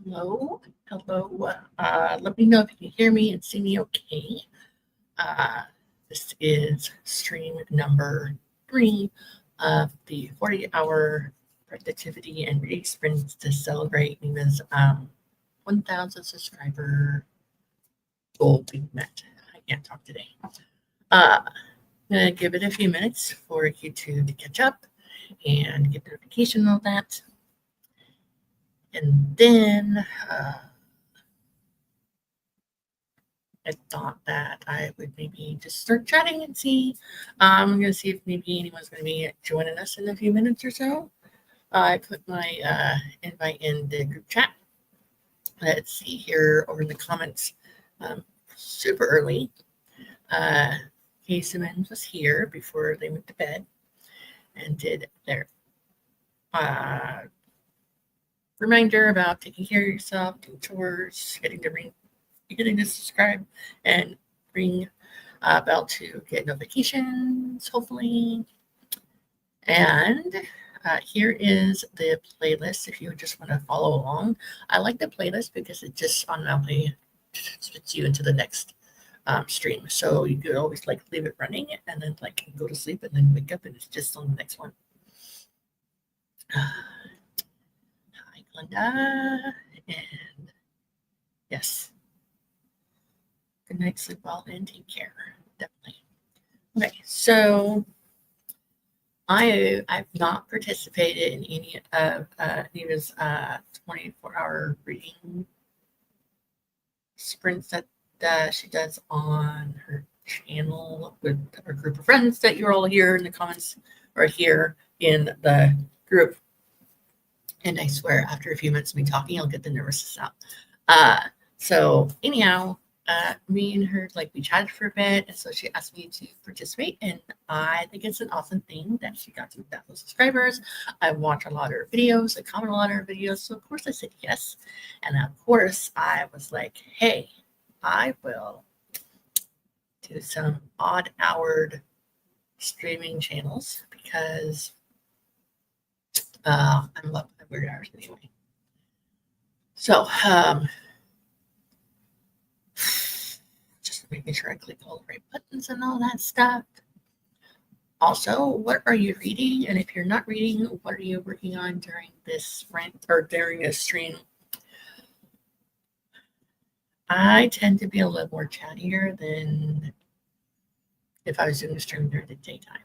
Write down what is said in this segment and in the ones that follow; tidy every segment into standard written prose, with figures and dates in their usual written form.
Hello. Hello. Let me know if you can hear me and see me okay. Uh, this is stream number 3 of the 40-hour productivity and reading sprint to celebrate Neva's 1,000 subscriber goal being met. I can't talk today. I'm going to give it a few minutes for YouTube to catch up and get notification on that. And then I thought that I would maybe just start chatting and see. I'm going to see if maybe anyone's going to be joining us in a few minutes or so. I put my invite in the group chat. Let's see here over in the comments. Super early. Kay Simmons was here before they went to bed and did their reminder about taking care of yourself, doing chores, getting to subscribe and ring a bell to get notifications, hopefully. And here is the playlist if you just want to follow along. I like the playlist because it just automatically spits you into the next stream. So you could always leave it running and then go to sleep and then wake up and it's just on the next one. Hi, Glenda. And yes. Good night, sleep well, and take care. Definitely. Okay, so I've not participated in any of Neva's 24-hour reading sprints that she does on her channel with her group of friends that you're all here in the comments or here in the group. And I swear, after a few minutes of me talking, I'll get the nervousness out. So anyhow, me and her, we chatted for a bit, and so she asked me to participate, and I think it's an awesome thing that she got to 1,000 subscribers. I watch a lot of her videos, I comment a lot of her videos, so of course I said yes, and of course I was like, hey, I will do some odd-houred streaming channels because I love my weird hours anyway. So, just making sure I click all the right buttons and all that stuff. Also, what are you reading? And if you're not reading, what are you working on during this sprint or during a stream? I tend to be a little more chattier than if I was doing a stream during the daytime.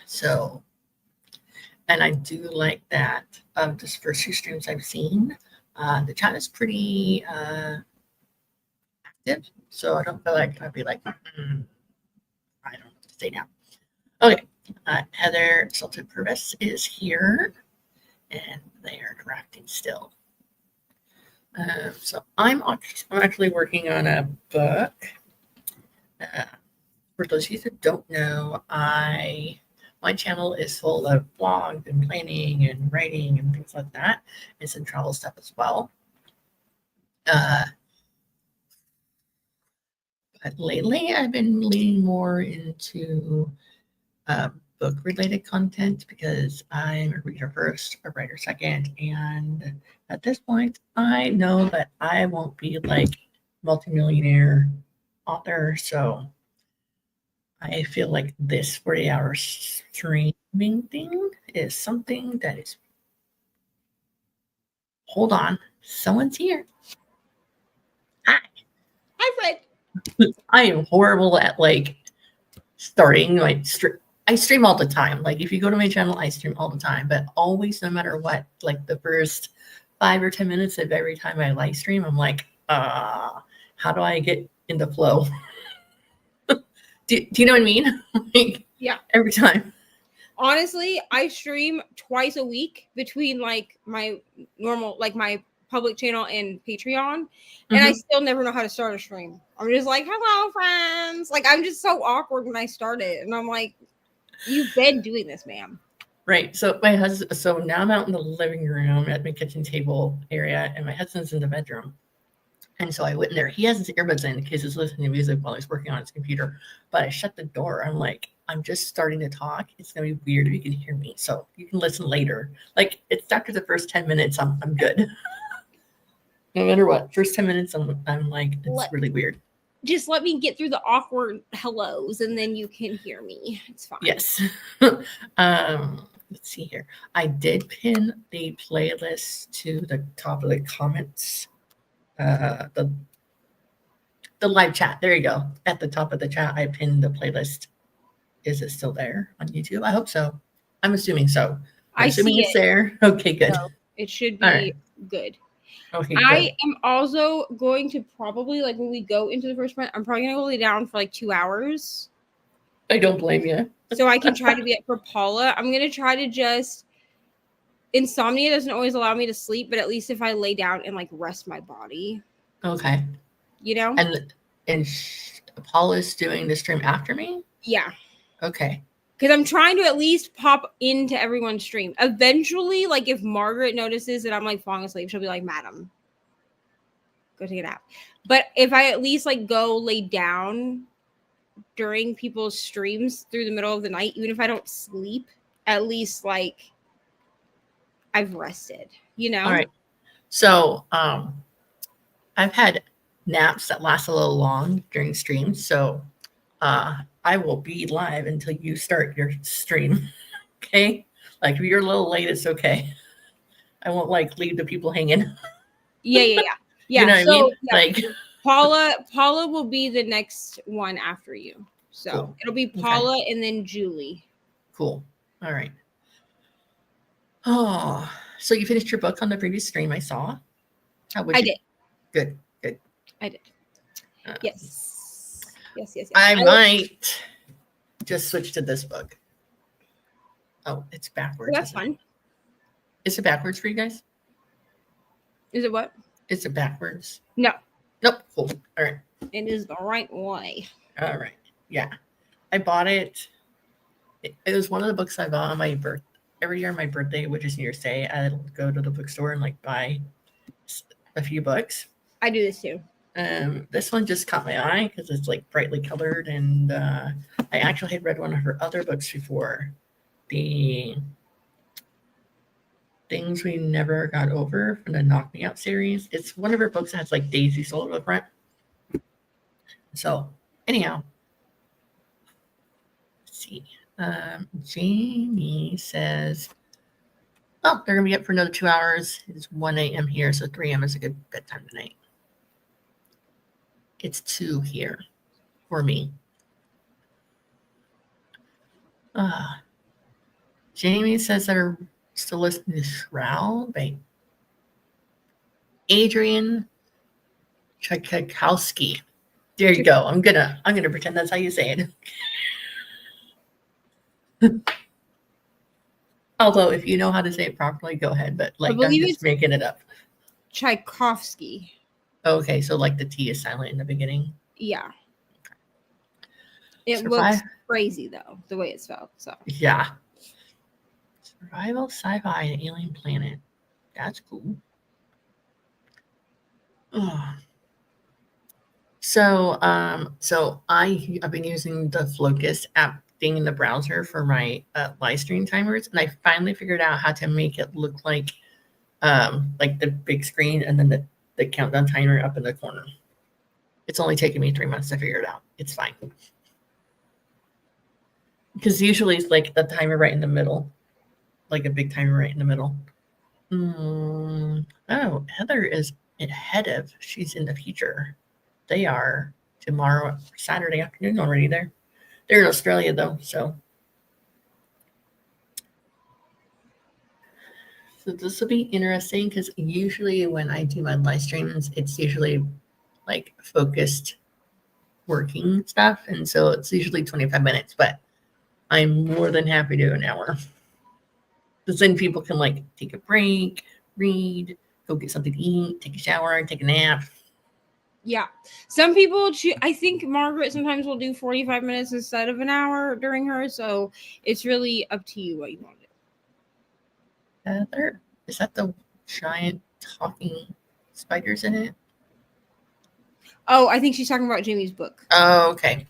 So, and I do like that of the first 2 streams I've seen. The chat is pretty active, so I don't feel like I'd be I don't know what to say now. Okay, Heather Salted Purvis is here, and they are directing still. So I'm actually working on a book. For those of you that don't know, my channel is full of blogs and planning and writing and things like that, and some travel stuff as well. But lately, I've been leaning more into book-related content because I'm a reader first, a writer second, and at this point, I know that I won't be multimillionaire author, so I feel like this 40-hour streaming thing is something that is. Hold on, someone's here. Hi, Fred. I am horrible at starting I stream all the time. If you go to my channel, I stream all the time, but always, no matter what, the first 5 or 10 minutes of every time I live stream, I'm how do I get in the flow? Do you know what I mean? Yeah. Every time. Honestly, I stream twice a week between my normal, my public channel and Patreon, and I still never know how to start a stream. I'm just hello, friends. I'm just so awkward when I start it, and I'm like, you've been doing this, ma'am. Right. So my husband. So now I'm out in the living room at my kitchen table area, and my husband's in the bedroom. And so I went in there. He has his earbuds in because he's listening to music while he's working on his computer. But I shut the door. I'm like, I'm just starting to talk. It's gonna be weird if you can hear me. So you can listen later. Like it's after the first 10 minutes, I'm good. No matter what. First 10 minutes I'm like, it's really weird. Just let me get through the awkward hellos and then you can hear me. It's fine. Yes. Let's see here. I did pin the playlist to the top of the comments. The live chat. There you go. At the top of the chat, I pinned the playlist. Is it still there on YouTube? I hope so. I'm assuming so. I'm assuming see it's there. Okay, good. So it should be good. Okay, I am also going to probably, like, when we go into the first one, I'm probably going to lay down for like 2 hours. I don't blame you. So I can try to be up for Paula. I'm going to try to just, insomnia doesn't always allow me to sleep, but at least if I lay down and like rest my body. Okay. You know? And Paula's doing the stream after me? Yeah. Okay. Because I'm trying to at least pop into everyone's stream. Eventually, like if Margaret notices that I'm like falling asleep, she'll be like, "Madam, go take a nap." But if I at least like go lay down during people's streams through the middle of the night, even if I don't sleep, at least like I've rested, you know? All right. So I've had naps that last a little long during streams. So I will be live until you start your stream. Okay? Like if you're a little late, it's okay. I won't like leave the people hanging. Yeah. You know what I mean? Yeah. Like Paula will be the next one after you. So cool. It'll be Paula and then Julie. Cool. All right. Oh, so you finished your book on the previous stream I saw? I did. Good. I did. Yes. I might just switch to this book. Oh, it's backwards. That's fun. Is it backwards for you guys? Is it what? Is it backwards? No. Nope. Cool. All right. It is the right way. All right. Yeah. I bought it. It was one of the books I bought on my birthday. Every year on my birthday, which is New Year's Day, I'll go to the bookstore and like buy a few books. I do this too. This one just caught my eye because it's like brightly colored, and I actually had read one of her other books before, the Things We Never Got Over from the Knock Me Out series. It's one of her books that has like Daisy sold on the front. So anyhow, let's see. Jamie says, "Oh, they're gonna be up for another 2 hours. It's 1 a.m. here, so 3 a.m. is a good bedtime tonight." It's 2 here for me. Jamie says they're still listening to Shroud by Adrian Tchaikovsky. There you go. I'm gonna pretend that's how you say it. Although, if you know how to say it properly, go ahead. But like, I'm just making it up. Tchaikovsky. Okay, so like the T is silent in the beginning. Yeah. It looks crazy though, the way it's spelled. So yeah. Survival sci-fi and alien planet. That's cool. Oh. So I've been using the Focus app thing in the browser for my live stream timers, and I finally figured out how to make it look like the big screen and then the countdown timer up in the corner. It's only taken me 3 months to figure it out. It's fine. Because usually it's like the timer right in the middle, like a big timer right in the middle. Oh, Heather is ahead of. She's in the future. They are tomorrow, Saturday afternoon already there. They're in Australia though, so this will be interesting because usually when I do my live streams, it's usually like focused working stuff, and so it's usually 25 minutes, but I'm more than happy to do an hour. Because then people can like take a break, read, go get something to eat, take a shower, take a nap. Yeah. Some people, I think Margaret sometimes will do 45 minutes instead of an hour during her. So it's really up to you what you want to do. Heather, is that the giant talking spiders in it? Oh, I think she's talking about Jamie's book. Oh, okay.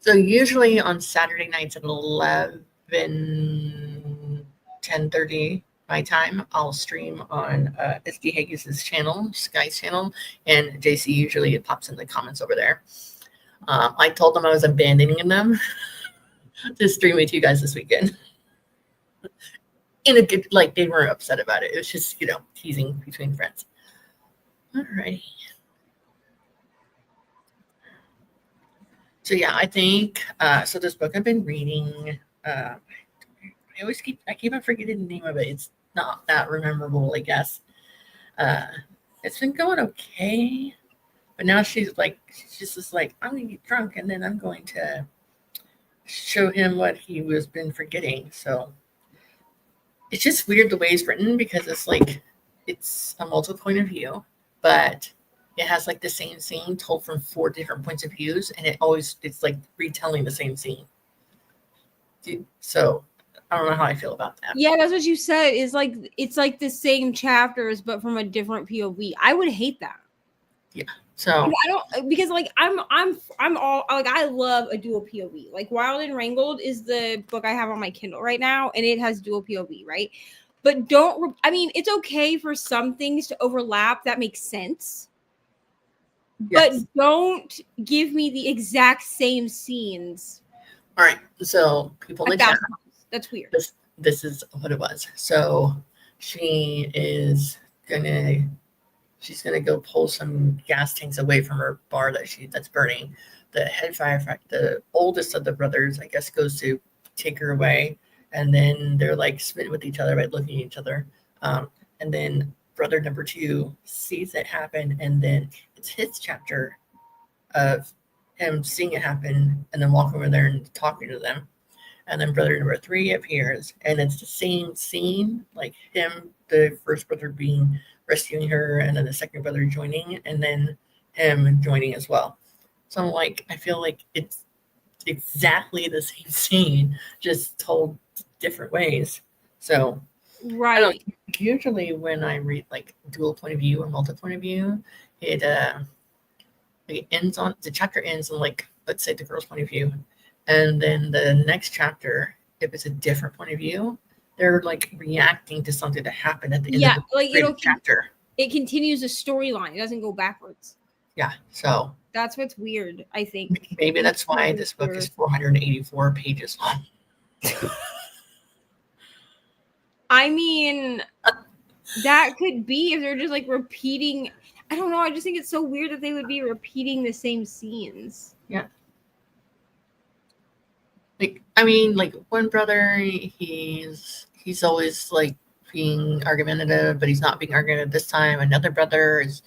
So usually on Saturday nights at 10:30 my time, I'll stream on SD Haggis' channel, Sky's channel, and JC usually pops in the comments over there. I told them I was abandoning them to stream with you guys this weekend. In a good, like, they weren't upset about it. It was just, teasing between friends. Alrighty. So yeah, I think so. This book I've been reading, I keep on forgetting the name of it. It's not that memorable, I guess. It's been going okay, but now she's just like, I'm gonna get drunk and then I'm going to show him what he was been forgetting. So it's just weird the way it's written, because it's like it's a multiple point of view, but it has like the same scene told from 4 different points of views, and it's like retelling the same scene. So I don't know how I feel about that. Yeah, that's what you said. It's like the same chapters but from a different POV. I would hate that. Yeah. So I don't, because like I'm all like, I love a dual POV. Like Wild and Wrangled is the book I have on my Kindle right now, and it has dual POV, right? But it's okay for some things to overlap that makes sense. Yes. But don't give me the exact same scenes. All right. So people in the chat, that's weird. This is what it was. So she's gonna go pull some gas tanks away from her bar that's burning. The head firefighter, the oldest of the brothers, I guess, goes to take her away, and then they're like smitten with each other by looking at each other. And then brother number 2 sees it happen, and then it's his chapter of him seeing it happen and then walking over there and talking to them. And then brother number 3 appears, and it's the same scene, like him, the first brother rescuing her, and then the second brother joining, and then him joining as well. So I'm like, I feel like it's exactly the same scene, just told different ways. So right. Usually when I read like dual point of view or multi point of view, it ends on the chapter ends on, like, let's say the girl's point of view, and then the next chapter, if it's a different point of view, they're like reacting to something that happened at the end of the chapter. It continues a storyline. It doesn't go backwards. Yeah. So that's what's weird, I think. Maybe that's why this book is 484 pages long. I mean, that could be if they're just like repeating. I don't know. I just think it's so weird that they would be repeating the same scenes. Yeah. Like one brother, he's always like being argumentative, but he's not being argumentative this time. Another brother is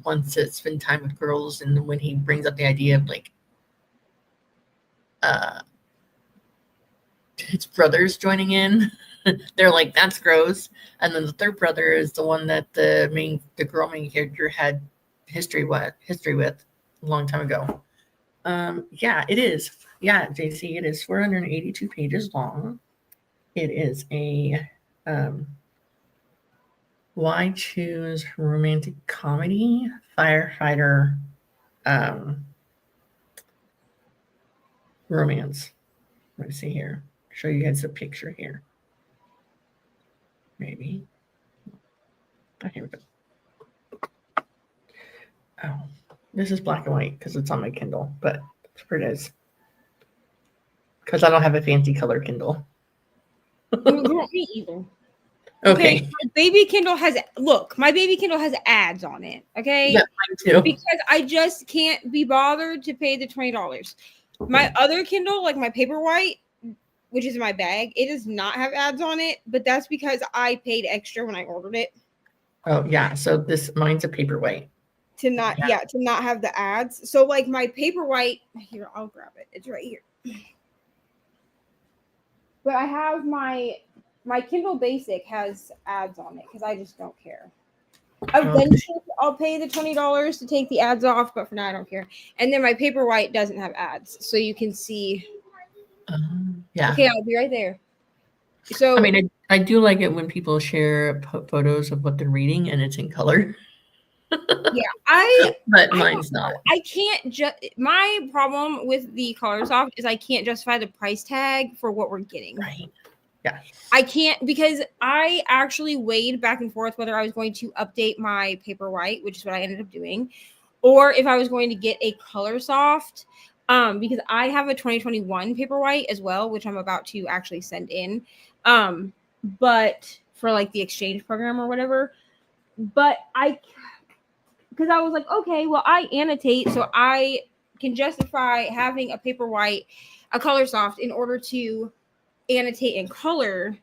wants to spend time with girls, and when he brings up the idea of like his brothers joining in, they're like, that's gross. And then the third brother is the one that the girl main character had history with a long time ago. Yeah, it is. Yeah, JC, it is 482 pages long. It is a why choose romantic comedy firefighter romance. Let me see here. Show you guys a picture here. Maybe. Oh, here we go. Oh, this is black and white because it's on my Kindle, but here it is. Because I don't have a fancy color Kindle. Me either. Okay. My baby Kindle has ads on it. Okay. Yeah, mine too. Because I just can't be bothered to pay the $20. My other Kindle, like my Paperwhite, which is in my bag, it does not have ads on it, but that's because I paid extra when I ordered it. Oh yeah. So mine's a Paperwhite. To not have the ads. So like my Paperwhite, here, I'll grab it. It's right here. But I have my Kindle Basic has ads on it because I just don't care. Eventually, I'll pay the $20 to take the ads off, but for now, I don't care. And then my Paperwhite doesn't have ads, so you can see. Yeah. Okay, I'll be right there. So I mean, I do like it when people share photos of what they're reading and it's in color. Yeah, but mine's not. I can't just. My problem with the Colorsoft is I can't justify the price tag for what we're getting. Right. Yeah. I can't, because I actually weighed back and forth whether I was going to update my Paperwhite, which is what I ended up doing, or if I was going to get a Colorsoft, because I have a 2021 Paperwhite as well, which I'm about to actually send in, but for like the exchange program or whatever. But because I was like, okay, well, I annotate, so I can justify having a Paperwhite, a Colorsoft, in order to annotate in color.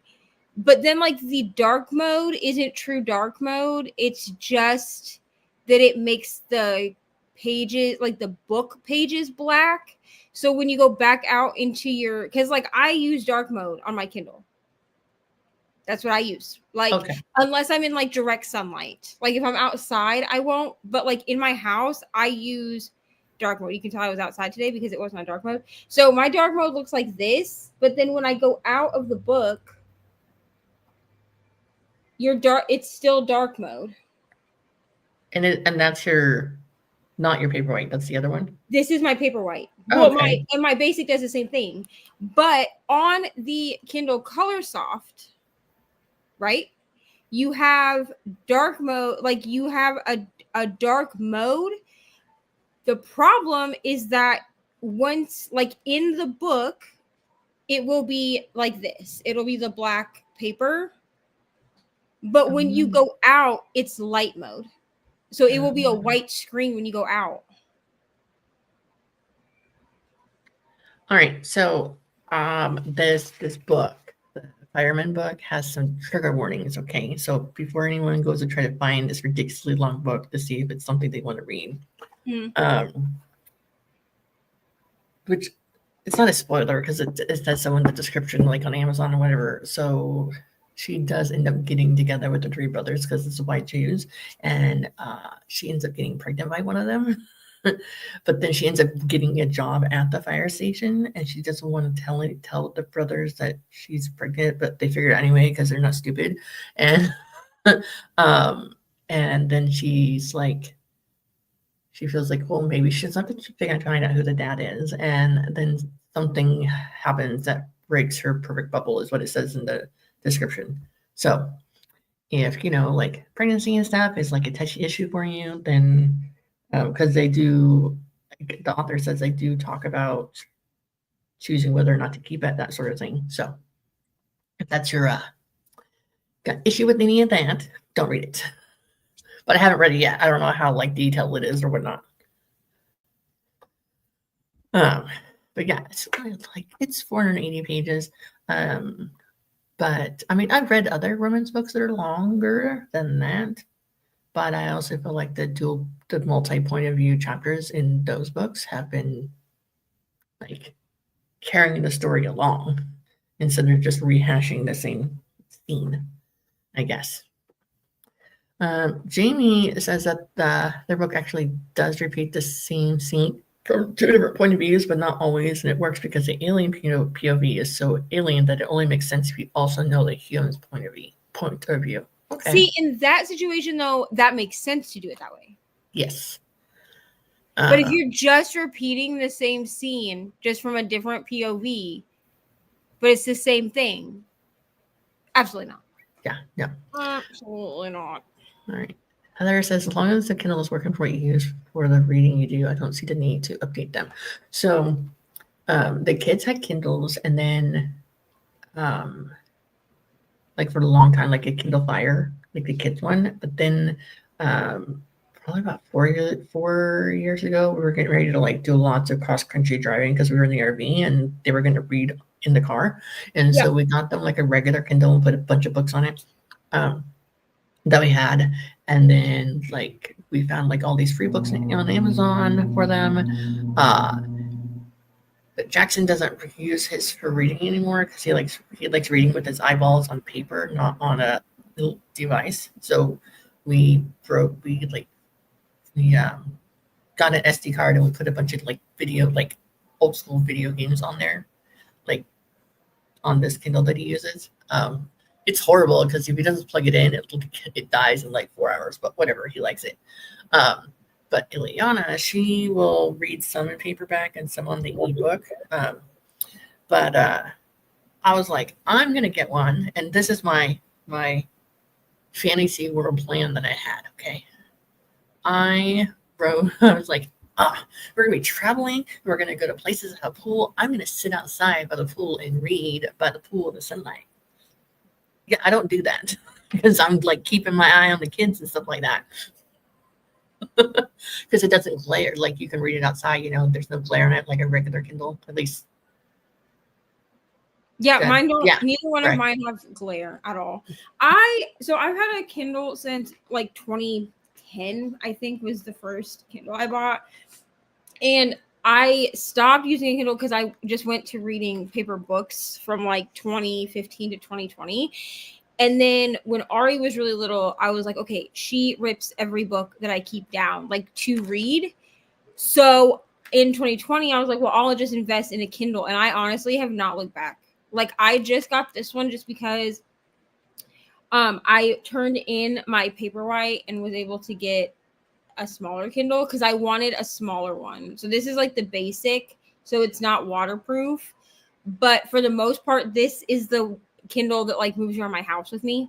But then, like, the dark mode isn't true dark mode. It's just that it makes the pages, like the book pages, black. So when you go back out into your, because like I use dark mode on my Kindle. That's what I use. Like, Okay. unless I'm in like direct sunlight. Like if I'm outside, I won't. But like in my house, I use dark mode. You can tell I was outside today because it wasn't on dark mode. So my dark mode looks like this. But then when I go out of the book, it's still dark mode. And that's not your Paperwhite. That's the other one. This is my Paperwhite. Oh, okay. My basic does the same thing. But on the Kindle Colorsoft, right? You have dark mode, like you have a dark mode. The problem is that once, like in the book, it will be like this. It'll be the black paper. But when you go out, it's light mode. So it will be a white screen when you go out. All right. So this book, the Fireman book, has some trigger warnings. Okay. So before anyone goes to try to find this ridiculously long book to see if it's something they want to read, which it's not a spoiler because it says so in the description, like on Amazon or whatever. So she does end up getting together with the three brothers because it's white Jews, and she ends up getting pregnant by one of them. But then she ends up getting a job at the fire station, and she doesn't want to tell the brothers that she's pregnant, but they figure it anyway because they're not stupid. And and then she's like, she feels like, well, maybe she's not going to find out who the dad is, and then something happens that breaks her perfect bubble, is what it says in the description. So if like pregnancy and stuff is like a touchy issue for you, then because they do, the author says they do talk about choosing whether or not to keep it, that sort of thing. So if that's your got issue with any of that, don't read it. But I haven't read it yet. I don't know how like detailed it is or whatnot. But yeah, it's 480 pages. But I mean, I've read other romance books that are longer than that. But I also feel like the multi-point of view chapters in those books have been like carrying the story along instead of just rehashing the same scene, I guess. Jamie says that their book actually does repeat the same scene from two different point of views, but not always, and it works because the alien POV is so alien that it only makes sense if you also know the human's point of view. Okay. See, in that situation, though, that makes sense to do it that way. Yes. But if you're just repeating the same scene, just from a different POV, but it's the same thing, absolutely not. Yeah, no. Absolutely not. All right. Heather says, as long as the Kindle is working for what you use for the reading you do, I don't see the need to update them. So the kids had Kindles, and then like for a long time, like a Kindle Fire, like the kids one. But then probably about 4 years ago, we were getting ready to like do lots of cross-country driving because we were in the RV and they were going to read in the car. And so we got them like a regular Kindle and put a bunch of books on it that we had. And then like we found like all these free books on Amazon for them. But Jackson doesn't use his for reading anymore because he likes reading with his eyeballs on paper, not on a little device. So we got an SD card and we put a bunch of like video, like old school video games on there, like on this Kindle that he uses. it's horrible because if he doesn't plug it in, it dies in like 4 hours. But whatever, he likes it. But Ileana, she will read some in paperback and some on the ebook. But I was like, I'm gonna get one, and this is my fantasy world plan that I had. Okay, I was like, we're gonna be traveling. We're gonna go to places that have a pool. I'm gonna sit outside by the pool and read by the pool in the sunlight. Yeah, I don't do that because I'm like keeping my eye on the kids and stuff like that. Because it doesn't glare, like you can read it outside, there's no glare on it like a regular Kindle, at least. Yeah, mine don't. Yeah, neither one of mine have glare at all. So I've had a Kindle since like 2010, I think was the first Kindle I bought. And I stopped using a Kindle because I just went to reading paper books from like 2015 to 2020. And then when Ari was really little, I was like, okay, she rips every book that I keep down, like to read. So in 2020, I was like, well, I'll just invest in a Kindle. And I honestly have not looked back. Like I just got this one just because I turned in my Paperwhite and was able to get a smaller Kindle because I wanted a smaller one. So this is like the basic, so it's not waterproof. But for the most part, this is the Kindle that like moves around my house with me.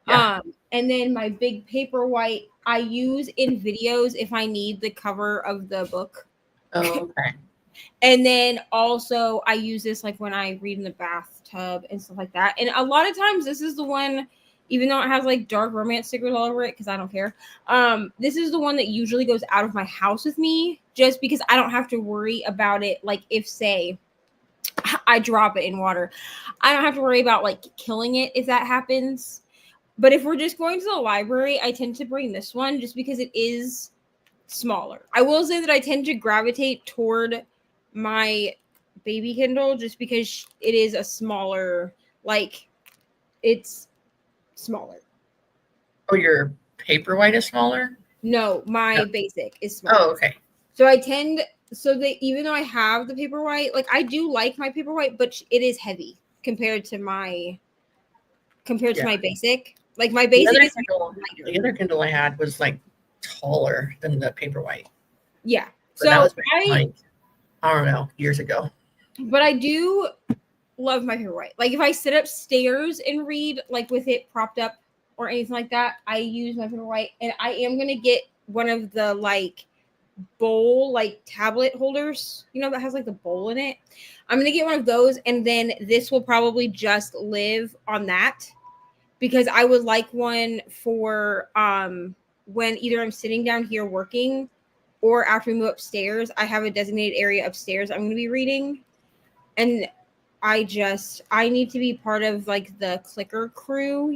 Yeah. And then my big Paperwhite I use in videos if I need the cover of the book. Oh, okay. And then also I use this like when I read in the bathtub and stuff like that. And a lot of times this is the one, even though it has like dark romance stickers all over it, because I don't care. This is the one that usually goes out of my house with me just because I don't have to worry about it. Like if say I drop it in water, I don't have to worry about like killing it if that happens. But if we're just going to the library, I tend to bring this one just because it is smaller. I will say that I tend to gravitate toward my baby Kindle just because it is a smaller, like it's smaller. Oh, your Paperwhite is smaller? No, my basic is smaller. Oh, okay. So I tend, so that even though I have the Paperwhite, like I do like my Paperwhite, but it is heavy compared to my basic. Like my basic is the other Kindle I had was like taller than the Paperwhite. Yeah. So that was like, I don't know, years ago. But I do love my Paperwhite. Like if I sit upstairs and read, like with it propped up or anything like that, I use my Paperwhite. And I am gonna get one of the like bowl like tablet holders, that has like the bowl in it. I'm gonna get one of those, and then this will probably just live on that because I would like one for when either I'm sitting down here working or after we move upstairs. I have a designated area upstairs I'm going to be reading. And I need to be part of like the clicker crew,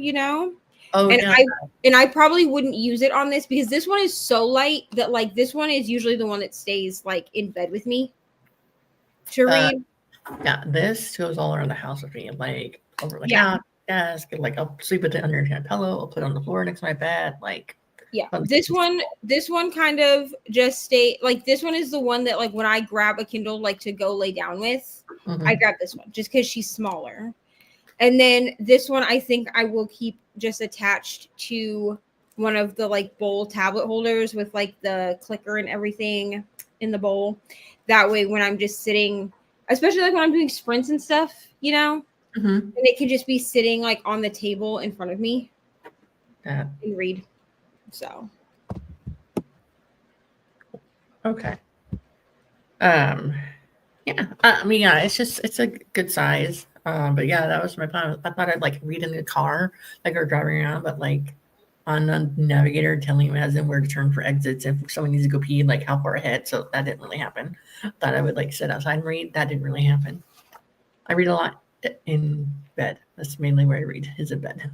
Oh, and yeah. I probably wouldn't use it on this because this one is so light that like this one is usually the one that stays like in bed with me to read. Yeah, this goes all around the house with me, like over the couch, desk, like I'll sleep with it under my pillow, I'll put it on the floor next to my bed, like. Yeah, this one kind of just stay like this one is the one that like when I grab a Kindle like to go lay down with, I grab this one just because she's smaller. And then this one I think I will keep just attached to one of the like bowl tablet holders with like the clicker and everything in the bowl. That way when I'm just sitting, especially like when I'm doing sprints and stuff, and it can just be sitting like on the table in front of me and read. So okay. Yeah. I mean, yeah, it's a good size. But yeah, that was my plan. I thought I'd like read in the car, like or driving around, but like on the navigator telling me as in where to turn for exits if someone needs to go pee, like how far ahead. So that didn't really happen. Thought I would like sit outside and read. That didn't really happen. I read a lot in bed. That's mainly where I read is in bed.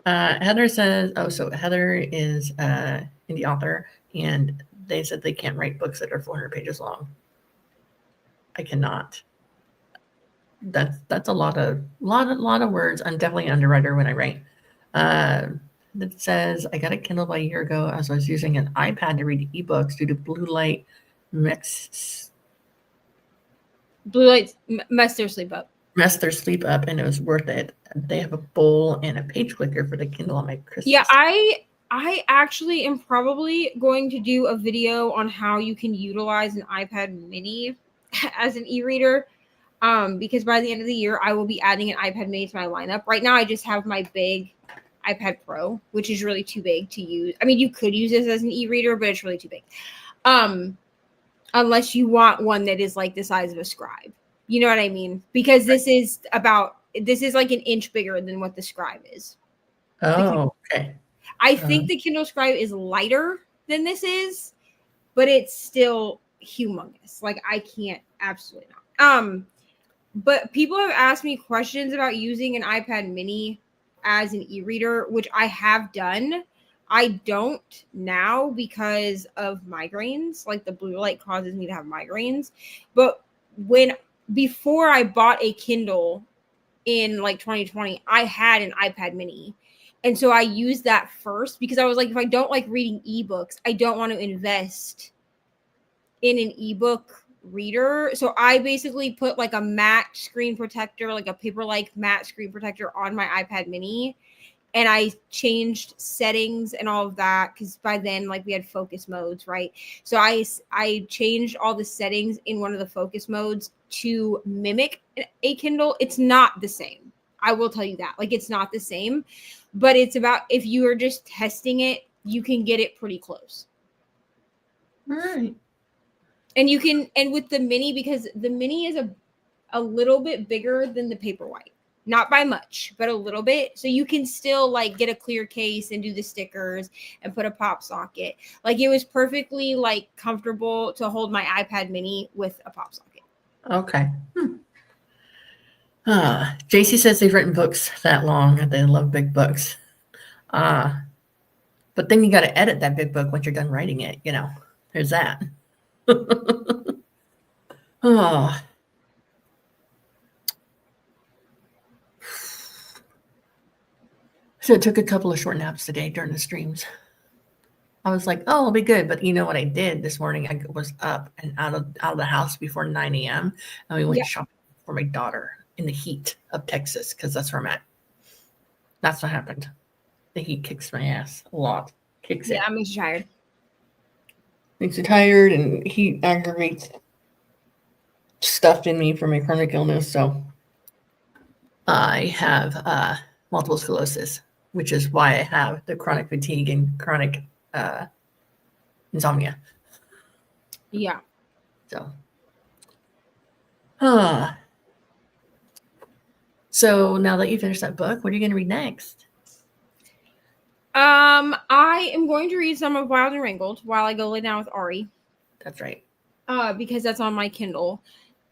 Heather says, so Heather is indie author, and they said they can't write books that are 400 pages long. I cannot. That's a lot of words. I'm definitely an underwriter when I write. It says I got a Kindle about a year ago as I was using an iPad to read ebooks due to blue light Blue lights mess their sleep up. Messed their sleep up, and it was worth it. They have a bowl and a page clicker for the Kindle on my Christmas. Yeah, I actually am probably going to do a video on how you can utilize an iPad mini as an e-reader. Because by the end of the year, I will be adding an iPad mini to my lineup. Right now, I just have my big iPad Pro, which is really too big to use. I mean, you could use this as an e-reader, but it's really too big. Unless you want one that is like the size of a Scribe. You know what I mean? Because this is like an inch bigger than what the Scribe is. Oh, okay. I think the Kindle Scribe is lighter than this is, but it's still humongous. Like I can't, absolutely not. But people have asked me questions about using an iPad mini as an e-reader, which I have done. I don't now because of migraines. Like the blue light causes me to have migraines. But before I bought a Kindle in like 2020, I had an iPad mini. And so I used that first because I was like, if I don't like reading ebooks, I don't want to invest in an ebook reader. So I basically put like a matte screen protector, like a paper-like matte screen protector on my iPad mini. And I changed settings and all of that because by then, like we had focus modes, right? So I changed all the settings in one of the focus modes to mimic a Kindle. It's not the same. I will tell you that. Like it's not the same, but it's about if you are just testing it, you can get it pretty close. All right. And you can, and with the mini, because the mini is a little bit bigger than the Paperwhite. Not by much, but a little bit. So you can still like get a clear case and do the stickers and put a pop socket. Like it was perfectly like comfortable to hold my iPad mini with a pop socket. Okay. JC says they've written books that long and they love big books. But then you got to edit that big book once you're done writing it. You know, there's that. Oh. So I took a couple of short naps today during the streams. I was like, oh, I'll be good. But you know what I did this morning? I was up and out of the house before 9 a.m. And we went shopping for my daughter in the heat of Texas because that's where I'm at. That's what happened. The heat kicks my ass a lot. Kicks it. Yeah, makes you tired. Makes you tired, and heat aggravates stuff in me for my chronic illness. So I have multiple sclerosis, which is why I have the chronic fatigue and chronic insomnia. Yeah. So, so now that you finished that book, what are you going to read next? I am going to read some of Wild and Wrangled while I go lay down with Ari. That's right. Because that's on my Kindle.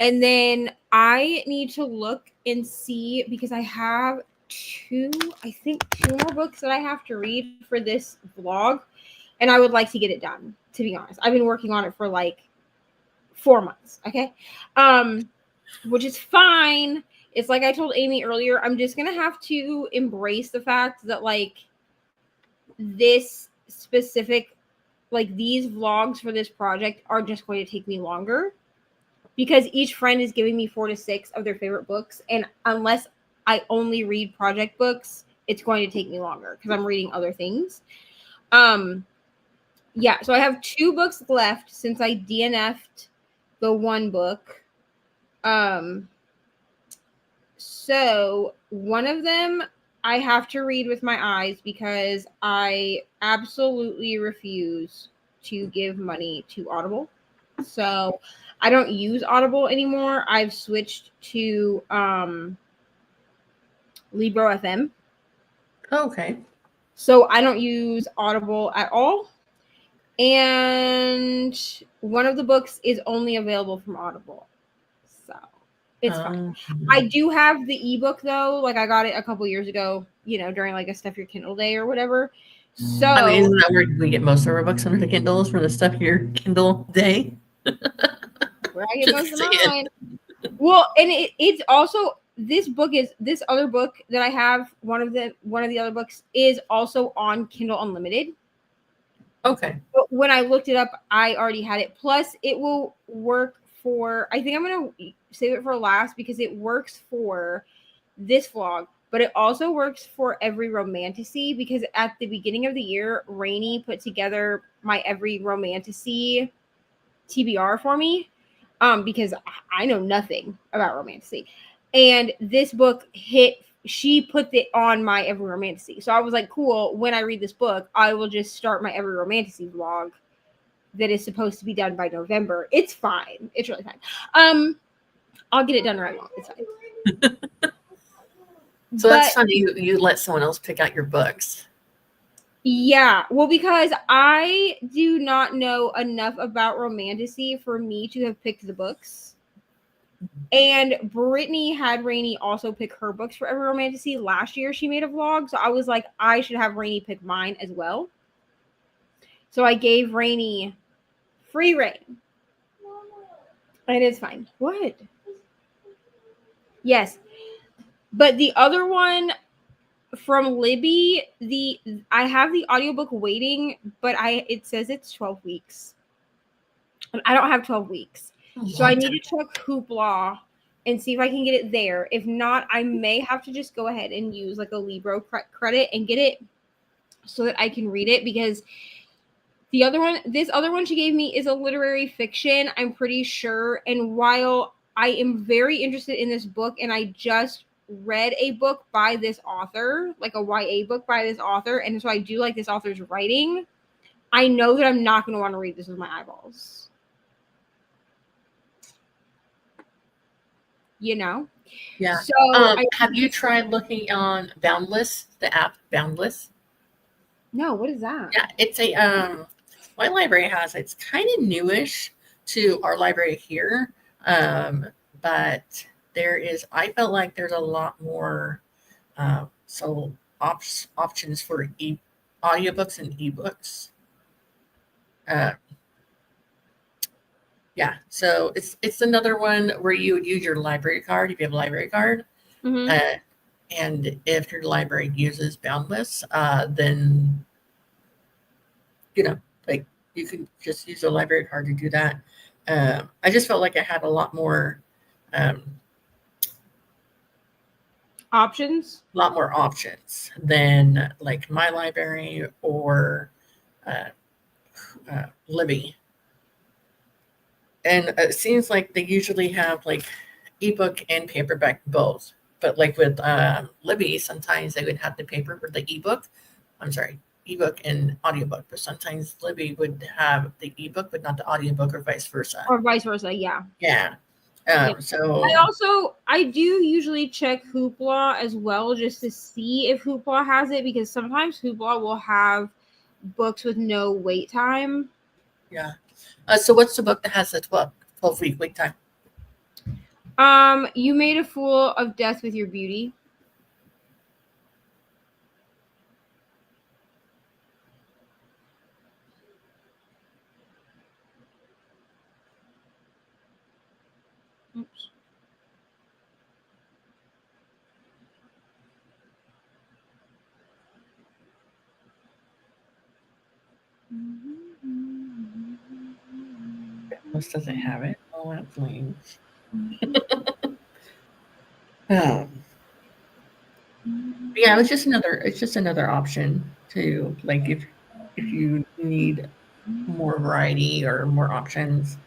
And then I need to look and see because I have two more books that I have to read for this vlog. And I would like to get it done, to be honest. I've been working on it for like 4 months. Okay. Which is fine. It's like I told Amy earlier, I'm just going to have to embrace the fact that like this specific, like these vlogs for this project are just going to take me longer because each friend is giving me 4 to 6 of their favorite books. And unless I only read project books, it's going to take me longer because I'm reading other things. Yeah, so I have 2 books left since I DNF'd the one book. So one of them I have to read with my eyes because I absolutely refuse to give money to Audible. So I don't use Audible anymore. I've switched to Libro FM. Okay. So I don't use Audible at all. And one of the books is only available from Audible. So it's fine. I do have the ebook though. Like I got it a couple years ago, you know, during like a Stuff Your Kindle day or whatever. So I mean, isn't that where we get most of our books under the Kindles for the Stuff Your Kindle day? Where I get most of mine. Well, and it's also this other book that I have, one of the other books is also on Kindle Unlimited. Okay. But when I looked it up, I already had it. Plus, it will work for, I think I'm going to save it for last because it works for this vlog, but it also works for every romantasy, because at the beginning of the year, Rainey put together my every romantasy TBR for me, because I know nothing about romantasy. And this book she put it on my every romantasy. So I was like, cool, when I read this book, I will just start my every romantasy vlog that is supposed to be done by November. It's fine. It's really fine. I'll get it done right now. It's fine. So that's funny. You let someone else pick out your books. Yeah, well, because I do not know enough about romantasy for me to have picked the books. And Brittany had Rainey also pick her books for every romantasy. Last year she made a vlog, so I was like, I should have Rainey pick mine as well. So I gave Rainey free reign. And it's fine. What? Yes. But the other one from Libby, I have the audiobook waiting, but it says it's 12 weeks. And I don't have 12 weeks. So I need to check Hoopla and see if I can get it there. If not, I may have to just go ahead and use like a Libro credit and get it so that I can read it, because this other one she gave me is a literary fiction, I'm pretty sure. And while I am very interested in this book, and I just read a book by this author, like a YA book by this author, and so I do like this author's writing, I know that I'm not going to want to read this with my eyeballs. You know? Yeah. So have you tried looking on Boundless, the app Boundless? No, what is that? Yeah, it's a my library has, it's kind of newish to our library here. But I felt like there's a lot more options for audiobooks and ebooks. Yeah, so it's another one where you would use your library card if you have a library card. Mm-hmm. And if your library uses Boundless, then like you can just use a library card to do that. I just felt like I had a lot more options than like my library or Libby. And it seems like they usually have like ebook and paperback both. But like with Libby, sometimes they would have the paper for the ebook. I'm sorry, ebook and audiobook. But sometimes Libby would have the ebook, but not the audiobook, or vice versa. Or vice versa, yeah. Yeah. So I do usually check Hoopla as well, just to see if Hoopla has it, because sometimes Hoopla will have books with no wait time. Yeah. So what's the book that has the 12-week wait time? You Made a Fool of Death with Your Beauty. Oops. This doesn't have it. Oh, that's lame. Yeah, it's just another option to, like, if you need more variety or more options.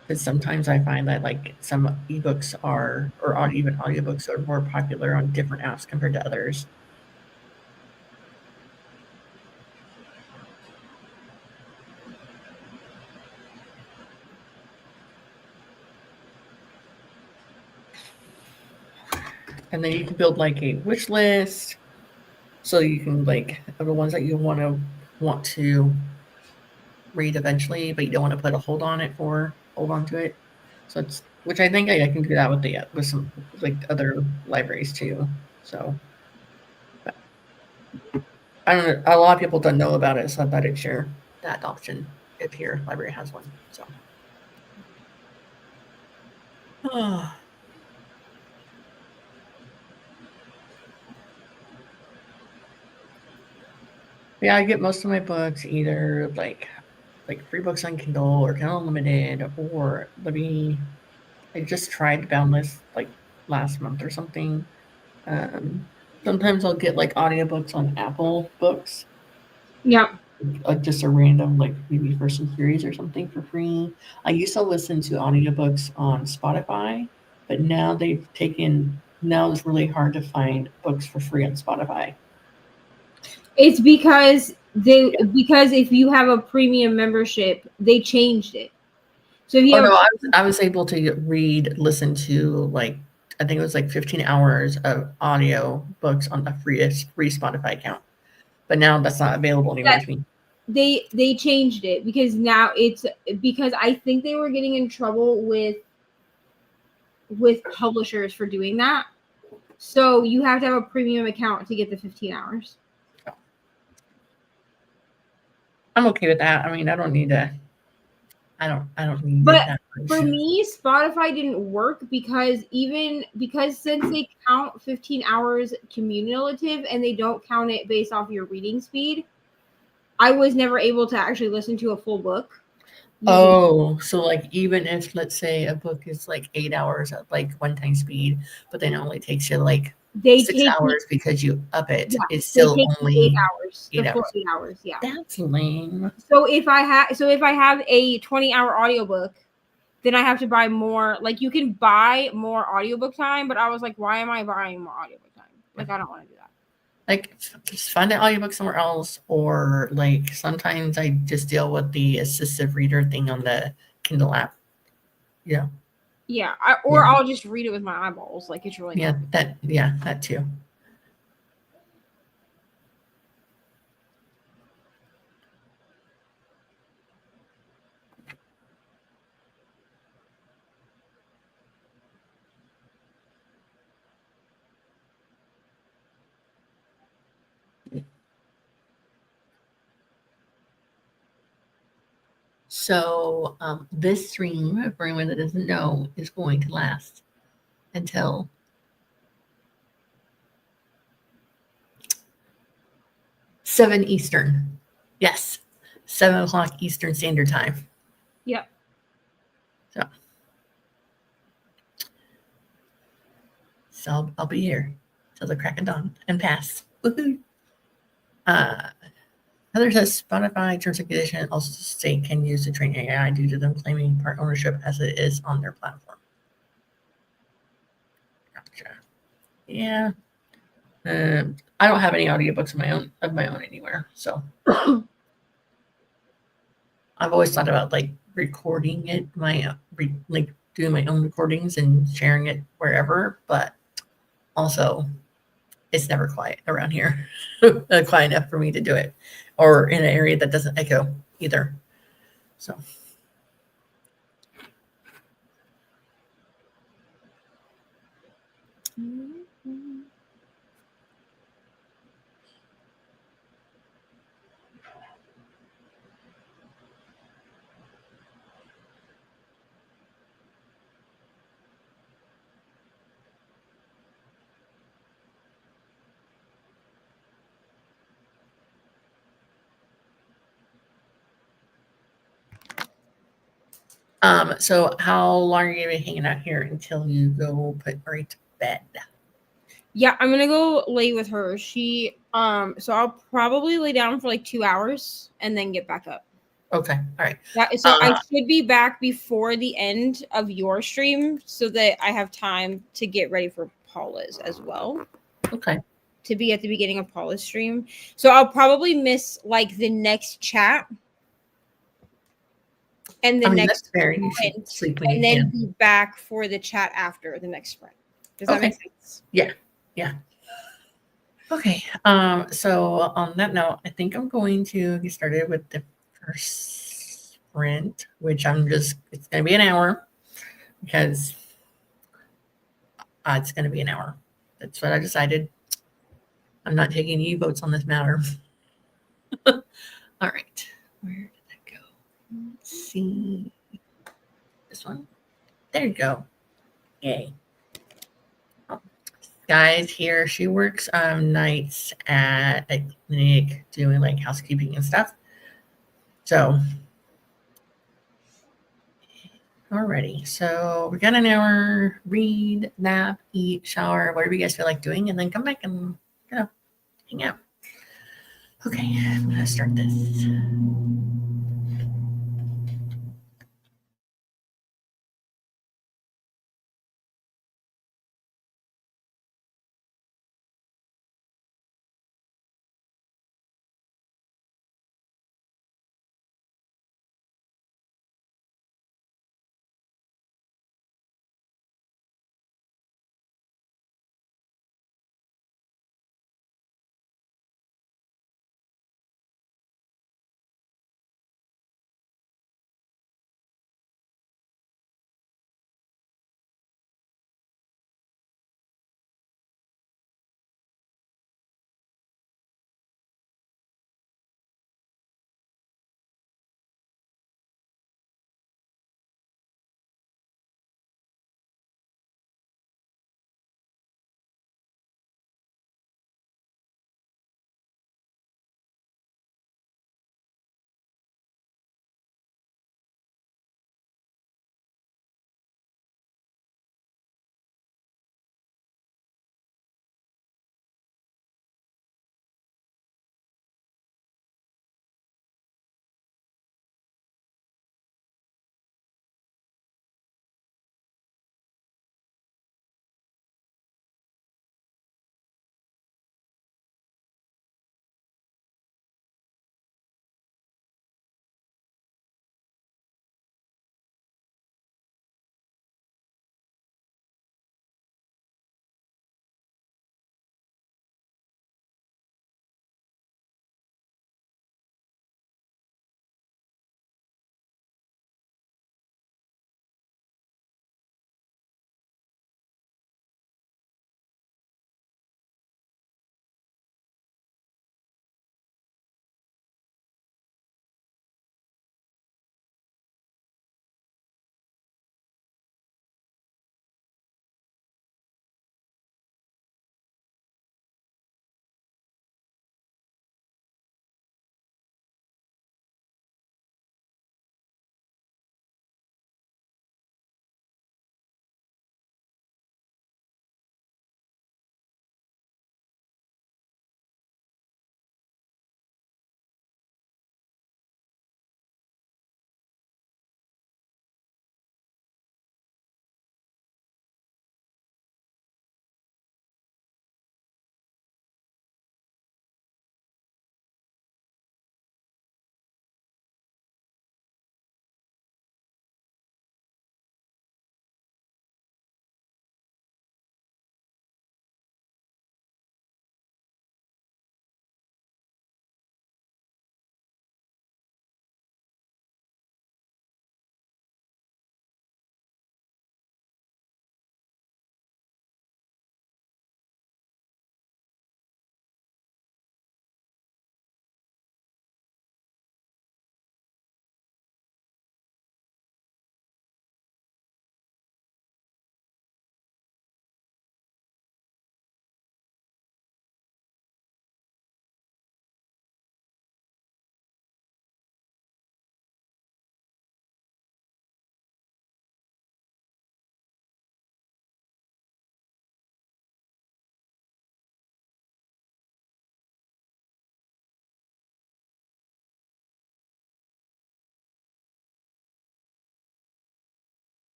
Because sometimes I find that like some ebooks or even audiobooks are more popular on different apps compared to others. And then you can build like a wish list, so you can like have the ones that you want to read eventually, but you don't want to put a hold on to it. So it's, which I think I can do that with some like other libraries too. So I don't know. A lot of people don't know about it, so I thought I'd share that option if your library has one. So. Yeah, I get most of my books either like like free books on Kindle or Kindle Unlimited, or I just tried Boundless like last month or something. Sometimes I'll get like audiobooks on Apple Books. Yeah. Just a random, like maybe for some series or something for free. I used to listen to audiobooks on Spotify, but now it's really hard to find books for free on Spotify. It's because Yeah. because if you have a premium membership, they changed it. So if you Oh have no, I was able to listen to like I think it was like 15 hours of audio books on a free Spotify account. But now that's not available anymore to me. they changed it because now it's because I think they were getting in trouble with publishers for doing that. So you have to have a premium account to get the 15 hours. I'm okay with that. I mean, I don't need to. I don't need But it that much. for me, Spotify didn't work because since they count 15 hours cumulative and they don't count it based off your reading speed, I was never able to actually listen to a full book. Oh, so like even if let's say a book is like 8 hours at like one time speed, but then it only takes you like They 6 hours because you up it, yeah, it's they still take only 8 hours. The 8 hours. 8 hours, yeah. That's lame. So if I have a 20-hour audiobook, then I have to buy more. Like you can buy more audiobook time, but I was like, why am I buying more audiobook time? Like I don't want to do that. Like just find an audiobook somewhere else, or like sometimes I just deal with the assistive reader thing on the Kindle app. Yeah. Yeah, I'll just read it with my eyeballs. Like it's really not. That too. So this stream, for anyone that doesn't know, is going to last until 7 Eastern. Yes, 7 o'clock Eastern Standard Time. Yep. So I'll be here till the crack of dawn and pass. Woohoo! Heather says Spotify terms and conditions also state can use to train AI due to them claiming part ownership as it is on their platform. Gotcha. Yeah. I don't have any audiobooks of my own anywhere, so I've always thought about like recording it, like doing my own recordings and sharing it wherever, but also it's never quiet around here, quiet enough for me to do it, or in an area that doesn't echo either. So. So how long are you gonna be hanging out here until you go put Marie to bed? Yeah, I'm gonna go lay with her. So I'll probably lay down for like 2 hours and then get back up. Okay, all right. I should be back before the end of your stream so that I have time to get ready for Paula's as well. Okay. To be at the beginning of Paula's stream. So I'll probably miss like the next chat and the next sprint, and then be back for the chat after the next sprint. Does that make sense? Yeah. Okay. So on that note, I think I'm going to get started with the first sprint, which it's gonna be an hour because it's gonna be an hour. That's what I decided. I'm not taking any votes on this matter. All right. Where did that go? Let's see. This one. There you go. Yay. Guys here, she works nights at a clinic doing like housekeeping and stuff. So Alrighty, so we got an hour. Read, nap, eat, shower, whatever you guys feel like doing, and then come back and hang out. Okay, I'm gonna start this.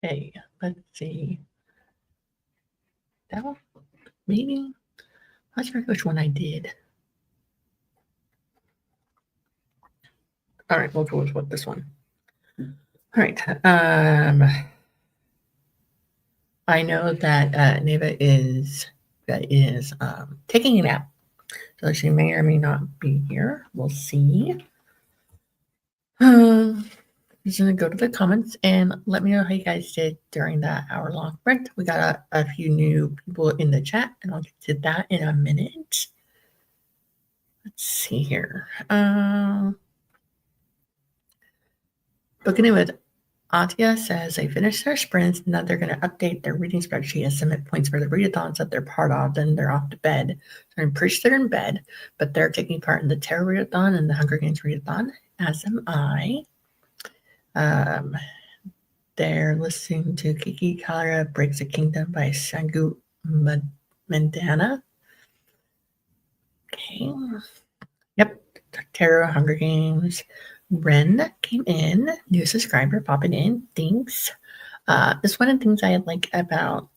Okay, let's see. That one, maybe. I'm not sure which one I did. All right, we'll go with this one. All right. I know that Neva is taking a nap, so she may or may not be here. We'll see. Just gonna go to the comments and let me know how you guys did during that hour-long break. We got a few new people in the chat, and I'll get to that in a minute. Let's see here. Booking it with Atia says they finished their sprints and that they're going to update their reading spreadsheet as submit points for the readathons that they're part of. Then they're off to bed. So I'm pretty sure they're in bed, but they're taking part in the Terror readathon and the Hunger Games readathon, as am I. They're listening to Kiki Kara Breaks a Kingdom by Sangu Mandana. Okay. Yep. Terror, Hunger Games. Ren came in. New subscriber popping in. Thanks. It's one of the things I like about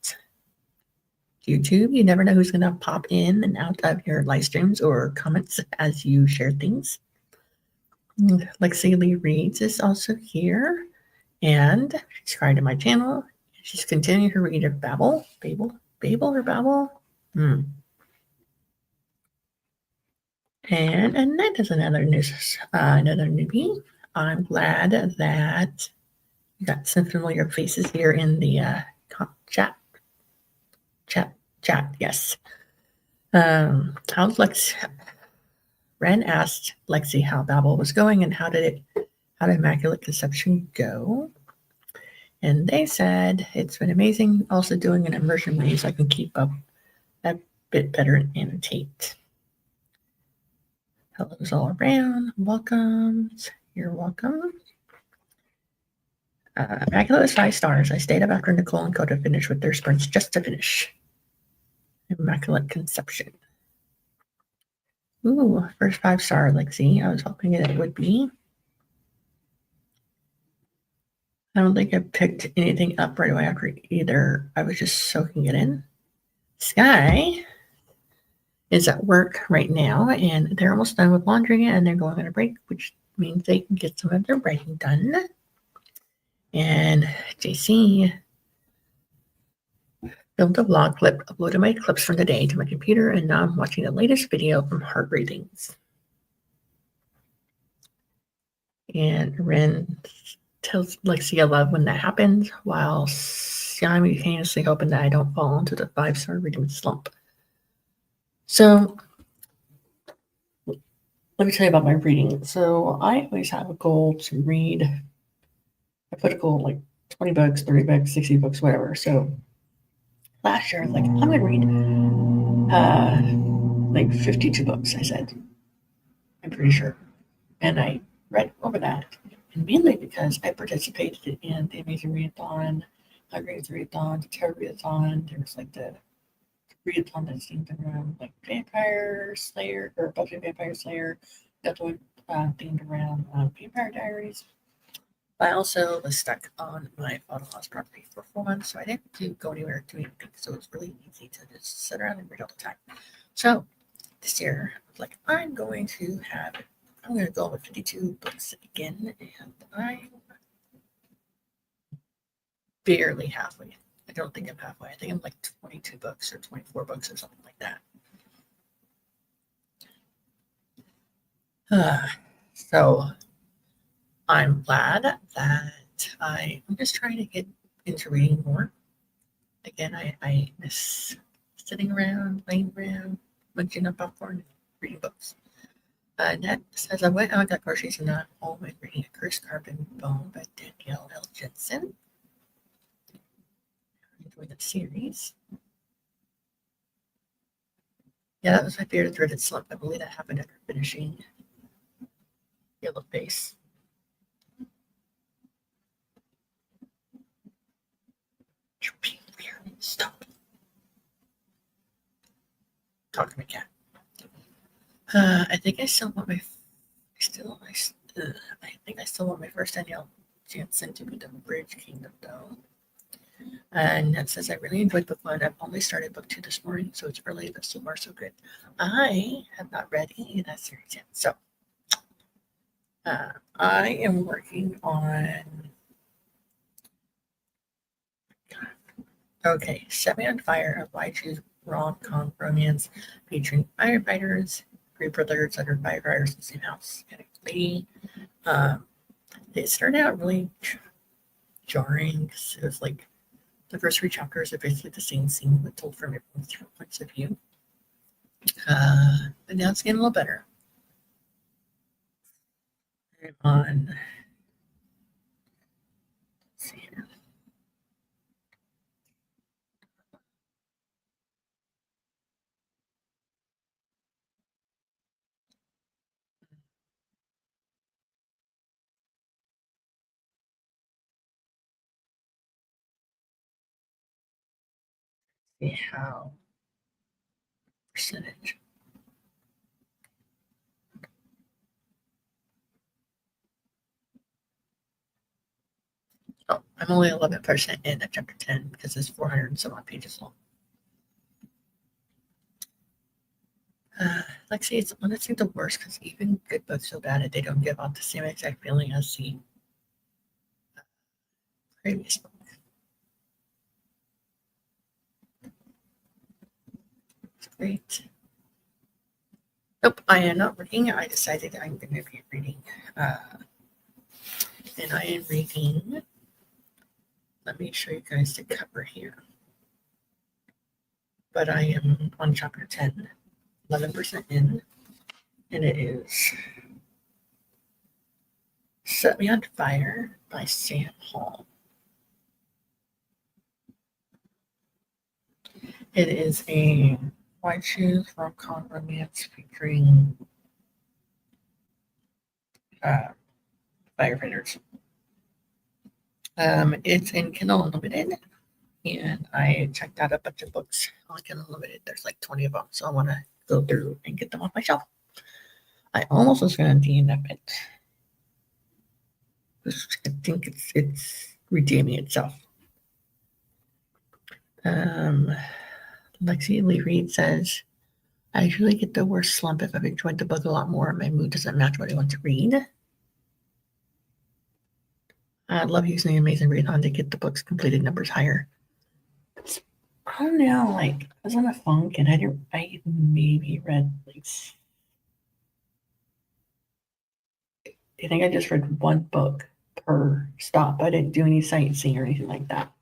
YouTube. You never know who's going to pop in and out of your live streams or comments as you share things. Lexi Lee Reads is also here. And she's subscribed to my channel. She's continuing her read of Babel or Babel. And Annette is another newbie. I'm glad that you got some familiar faces here in the chat. Yes. How's Lex? Ren asked Lexi how Babel was going and how did Immaculate Conception go? And they said it's been amazing. Also doing an immersion read so I can keep up a bit better and annotate. Hellos all around. Welcomes. You're welcome. Immaculate was 5 stars. I stayed up after Nicole and Koda finished with their sprints just to finish. Immaculate Conception. Ooh, first 5-star, Lexi. I was hoping it would be. I don't think I picked anything up right away after either. I was just soaking it in. Sky is at work right now, and they're almost done with laundry, and they're going on a break, which means they can get some of their writing done. And JC filmed a vlog clip, uploaded my clips from the day to my computer, and now I'm watching the latest video from Heart Readings. And Ren tells Lexi I love when that happens, while simultaneously hoping that I don't fall into the 5-star reading slump. So let me tell you about my reading. So I always have a goal to read. I put a goal like 20 books, 30 books, 60 books, whatever. So last year I was like, I'm going to read like 52 books, I said. I'm pretty sure. And I read over that. And mainly because I participated in the Amazing Readathon, Hunger Games Readathon, the Terror Readathon. There was like the readathon that seemed around like Vampire Slayer or Buffy Vampire Slayer. That one themed around Vampire Diaries. I also was stuck on my Auto House property for 4 months, so I didn't go anywhere to anything. So it was really easy to just sit around and read all the time. So this year, I was like, I'm going to go with 52 books again, and I'm barely halfway. I don't think I'm halfway. I think I'm like 22 books or 24 books or something like that. So I'm glad that I'm just trying to get into reading more. Again, I miss sitting around, laying around, munching on popcorn, reading books. Ned says, I went out and got groceries and not home and reading A Cursed Carbon Bone by Danielle L. Jensen. Enjoying the series. Yeah, that was my favorite dreaded slump. I believe that happened after finishing Yellow Face. You're being weird. Stop. Talk to me, cat. I think I still want my I think I still want my first Danielle Jansen to be the Bridge Kingdom, though. And it says, I really enjoyed book one. I've only started book 2 this morning, so it's early, but so far so good. I have not read any of that series yet. So I am working on, okay, Set Me on Fire, a YG rom-com romance featuring firefighters, three brothers under firefighters in the same house. And a lady. It started out really jarring because it was like the first 3 chapters are basically the same scene but told from everyone's different points of view. But now it's getting a little better. I'm on, let's see here. See how percentage. Oh, I'm only 11% in at chapter 10 because it's 400 and some odd pages long. Lexi, it's honestly the worst because even good books so bad they don't give out the same exact feeling as the previous book. It's great. Nope, I am not reading. I decided I'm going to be reading. And I am reading. Let me show you guys the cover here. But I am on chapter 10, 11% in. And it is Set Me on Fire by Sam Hall. It is a white shoes rom-com romance featuring firefighters. It's in Kindle Unlimited, and I checked out a bunch of books on Kindle Unlimited. There's like 20 of them, so I want to go through and get them off my shelf. I almost was going to DNF it. I think it's redeeming itself. Lexi Lee Reed says, I usually get the worst slump if I've enjoyed the book a lot more. My mood doesn't match what I want to read. I love using Amazing Read On to get the book's completed numbers higher. I don't know, like, I was on a funk and I maybe read like, I think I just read one book per stop. I didn't do any sightseeing or anything like that.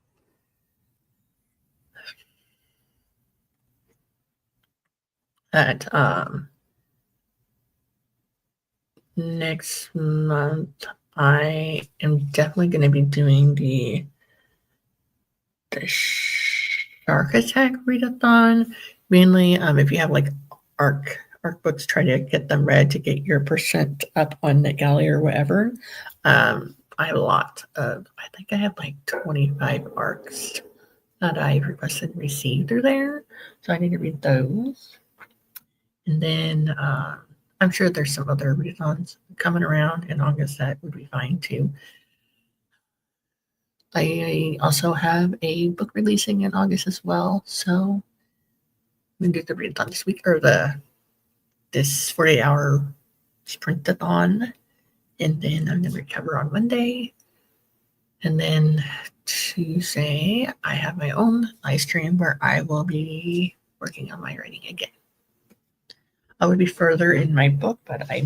Next month I am definitely going to be doing the Shark Attack readathon. Mainly, if you have like ARC books, try to get them read to get your percent up on NetGalley or whatever. I have a lot of, I think I have like 25 ARCs that I've requested and received through there. So I need to read those. And then I'm sure there's some other readathons coming around in August that would be fine too. I also have a book releasing in August as well, so I'm gonna do the readathon this week, or this 48-hour sprintathon, and then I'm gonna recover on Monday, and then Tuesday I have my own live stream where I will be working on my writing again. I would be further in my book, but I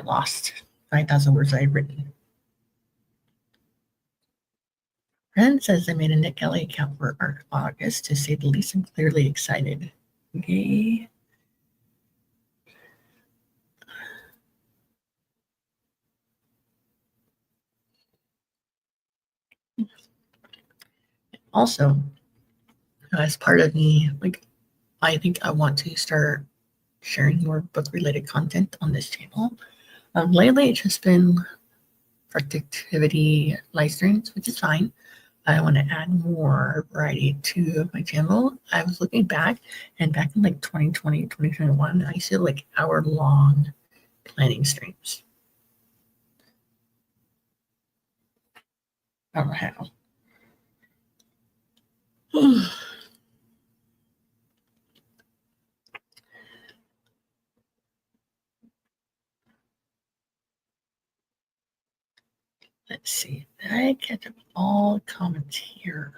lost 5,000 words I had written. Ren says I made a NetGalley account for August. To say the least, I'm clearly excited. Okay. Also, as part of me, like, I think I want to start sharing more book-related content on this channel. Lately, it's just been productivity live streams, which is fine. I want to add more variety to my channel. I was looking back, and back in like 2020, 2021, I used to do like hour-long planning streams. I don't know how. Let's see. Did I catch up all comments here?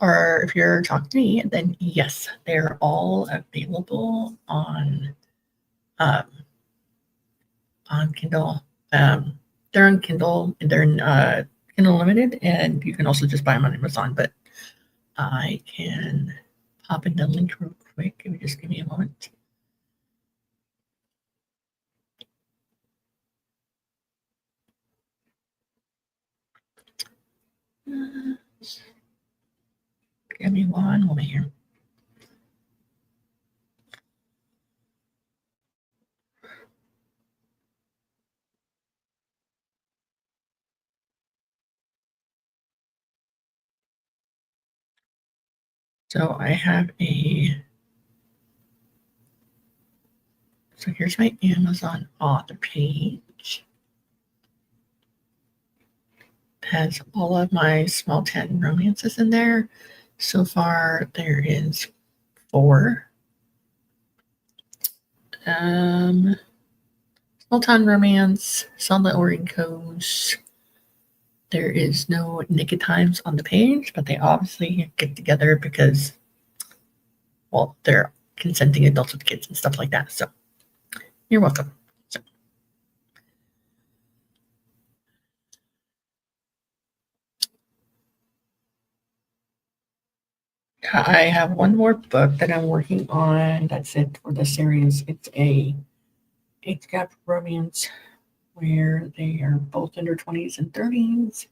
Or if you're talking to me, then yes, they're all available on Kindle. They're on Kindle. They're in Kindle Limited, and you can also just buy them on Amazon. But I can pop in the link real quick. If you just give me a moment. Give me one moment here. So I have so here's my Amazon author page. It has all of my small 10 romances in there. So far, there is 4. Small Town Romance, Sunlit Oregon Coast. There is no naked times on the page, but they obviously get together because, well, they're consenting adults with kids and stuff like that. So you're welcome. So. I have one more book that I'm working on. That's it for the series. It's a age gap romance where they are both in their 20s and 30s.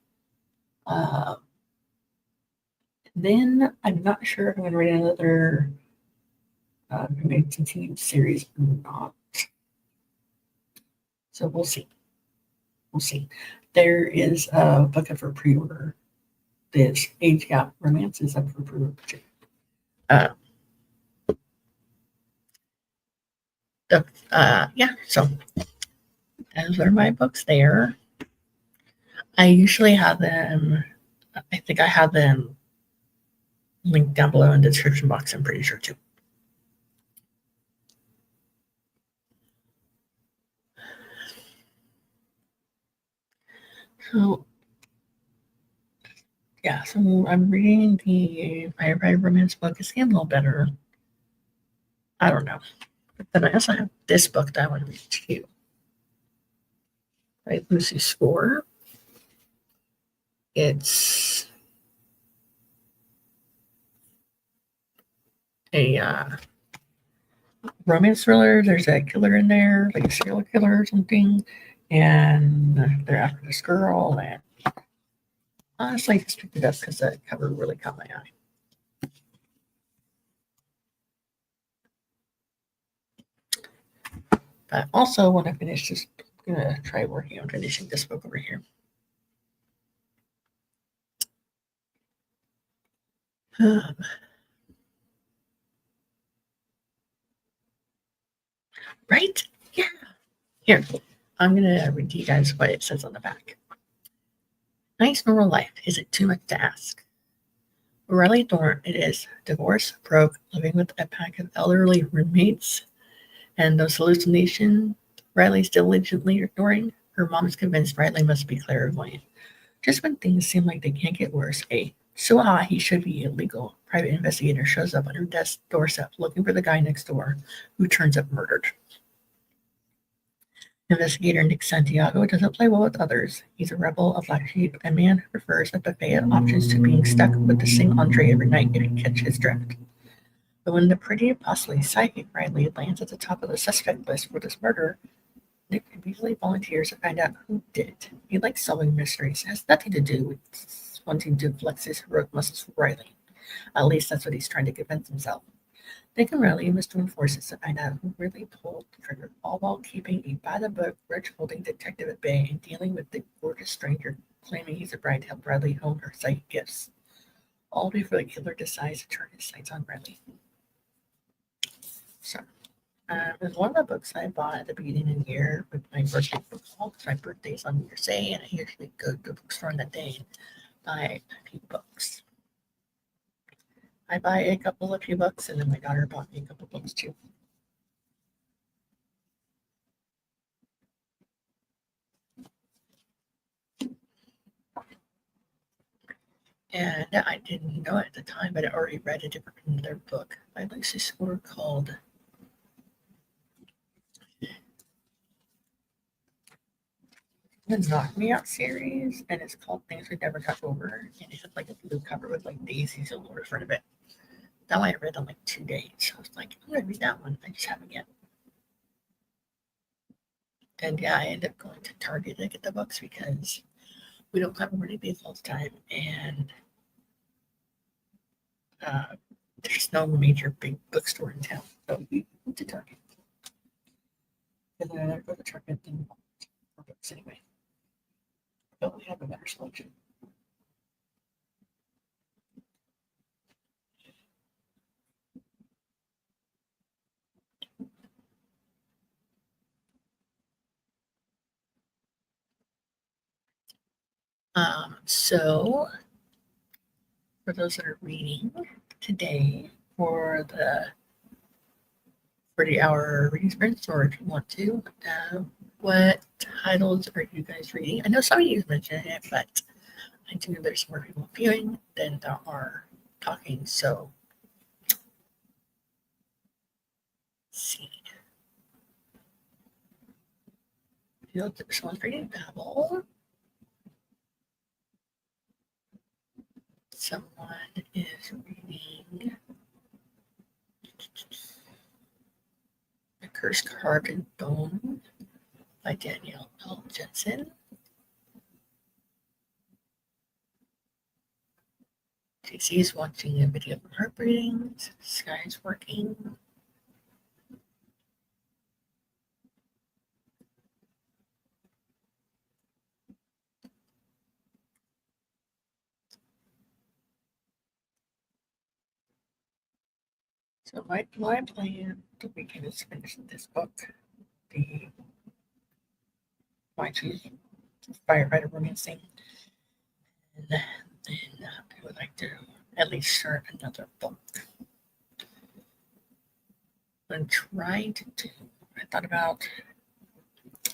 Then I'm not sure if I'm going to write another continued series or not. So we'll see. We'll see. There is a book up for pre-order. This age gap romance is up for pre-order. Yeah, so those are my books there. I usually have them, I think I have them linked down below in the description box, I'm pretty sure too. So, yeah, so I'm reading the Firefly romance book. It's getting a little better. I don't know. But then I also have this book that I want to read too. Right, Lucy Score. It's a romance thriller. There's a killer in there, like a serial killer or something, and they're after this girl. And honestly, I just picked it up because the cover really caught my eye. But also, when I finish this, I'm gonna try working on finishing this book over here. Right? Yeah. Here, I'm gonna read to you guys what it says on the back. Nice normal life. Is it too much to ask? Riley Thorne, it is. Divorced, broke, living with a pack of elderly roommates, and those hallucinations Riley's diligently ignoring. Her mom is convinced Riley must be clairvoyant. Just when things seem like they can't get worse, so high he should be illegal. Private investigator shows up on her desk doorstep looking for the guy next door, who turns up murdered. Investigator Nick Santiago doesn't play well with others. He's a rebel, a black sheep, a man who prefers a buffet of options to being stuck with the same entree every night if you catch his drift. But when the pretty, possibly psychic Riley lands at the top of the suspect list for this murder, Nick immediately volunteers to find out who did it. He likes solving mysteries. It has nothing to do with wanting to flex his heroic muscles for Riley. At least that's what he's trying to convince himself. Nick and Riley must join forces to find out who really pulled the trigger, all while keeping a by-the-book, grudge-holding detective at bay and dealing with the gorgeous stranger claiming he's a bride to help Riley hone her psychic gifts. All before the killer decides to turn his sights on Riley. So, It was one of the books I bought at the beginning of the year with my birthday book haul, because my birthday's on New Year's Day, and I usually go to the bookstore on that day and buy a few books. I buy a few books, and then my daughter bought me a couple books too. And I didn't know it at the time, but I already read another book by Lucy Score called the Knock Me Out series, and it's called Things We Never Got Over, and it had like a blue cover with like daisies all over the front of it. That one I read in like 2 days. I was like, I'm gonna read that one. I just haven't yet. And yeah, I ended up going to Target to get the books because we don't have a really big all the time, and there's no major big bookstore in town, so we went to Target. And then I go to Target and for books anyway. But we have a better selection. So for those that are reading today for the 40-hour reading sprints, or if you want to, what titles are you guys reading? I know some of you mentioned it, but I do know there's more people viewing than there are talking, so let's see. Someone's reading Babel. Someone is reading A Curse Carved in Bone by Danielle L. Jensen. JC's watching a video of heartbreaking. Sky's working. So my plan the weekend is to finish this book, the My Choose Firefighter Romancing, and then I would like to at least start another book. I'm trying to do. I thought about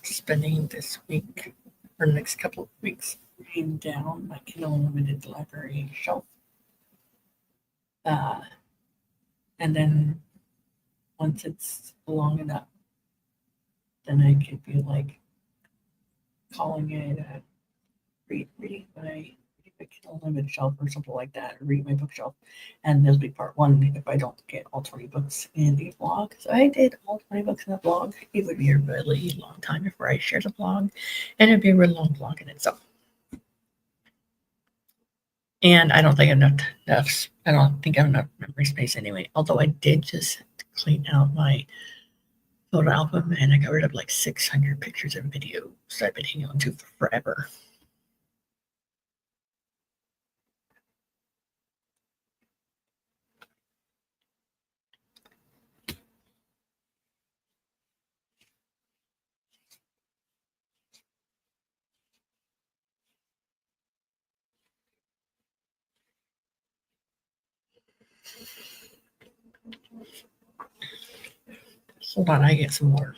spending this week or the next couple of weeks reading down my Kindle Unlimited library shelf. And then once it's long enough, then I could be like calling it reading my Kindle Unlimited shelf or something like that, or reading my bookshelf. And this will be part one if I don't get all 20 books in the vlog. So I did all 20 books in the vlog. It would be a really long time before I share the vlog, and it'd be a really long vlog in itself. And I don't think I have enough memory space anyway. Although I did just clean out my photo album, and I got rid of like 600 pictures and videos I've been hanging on to for forever. Hold on, I get some more.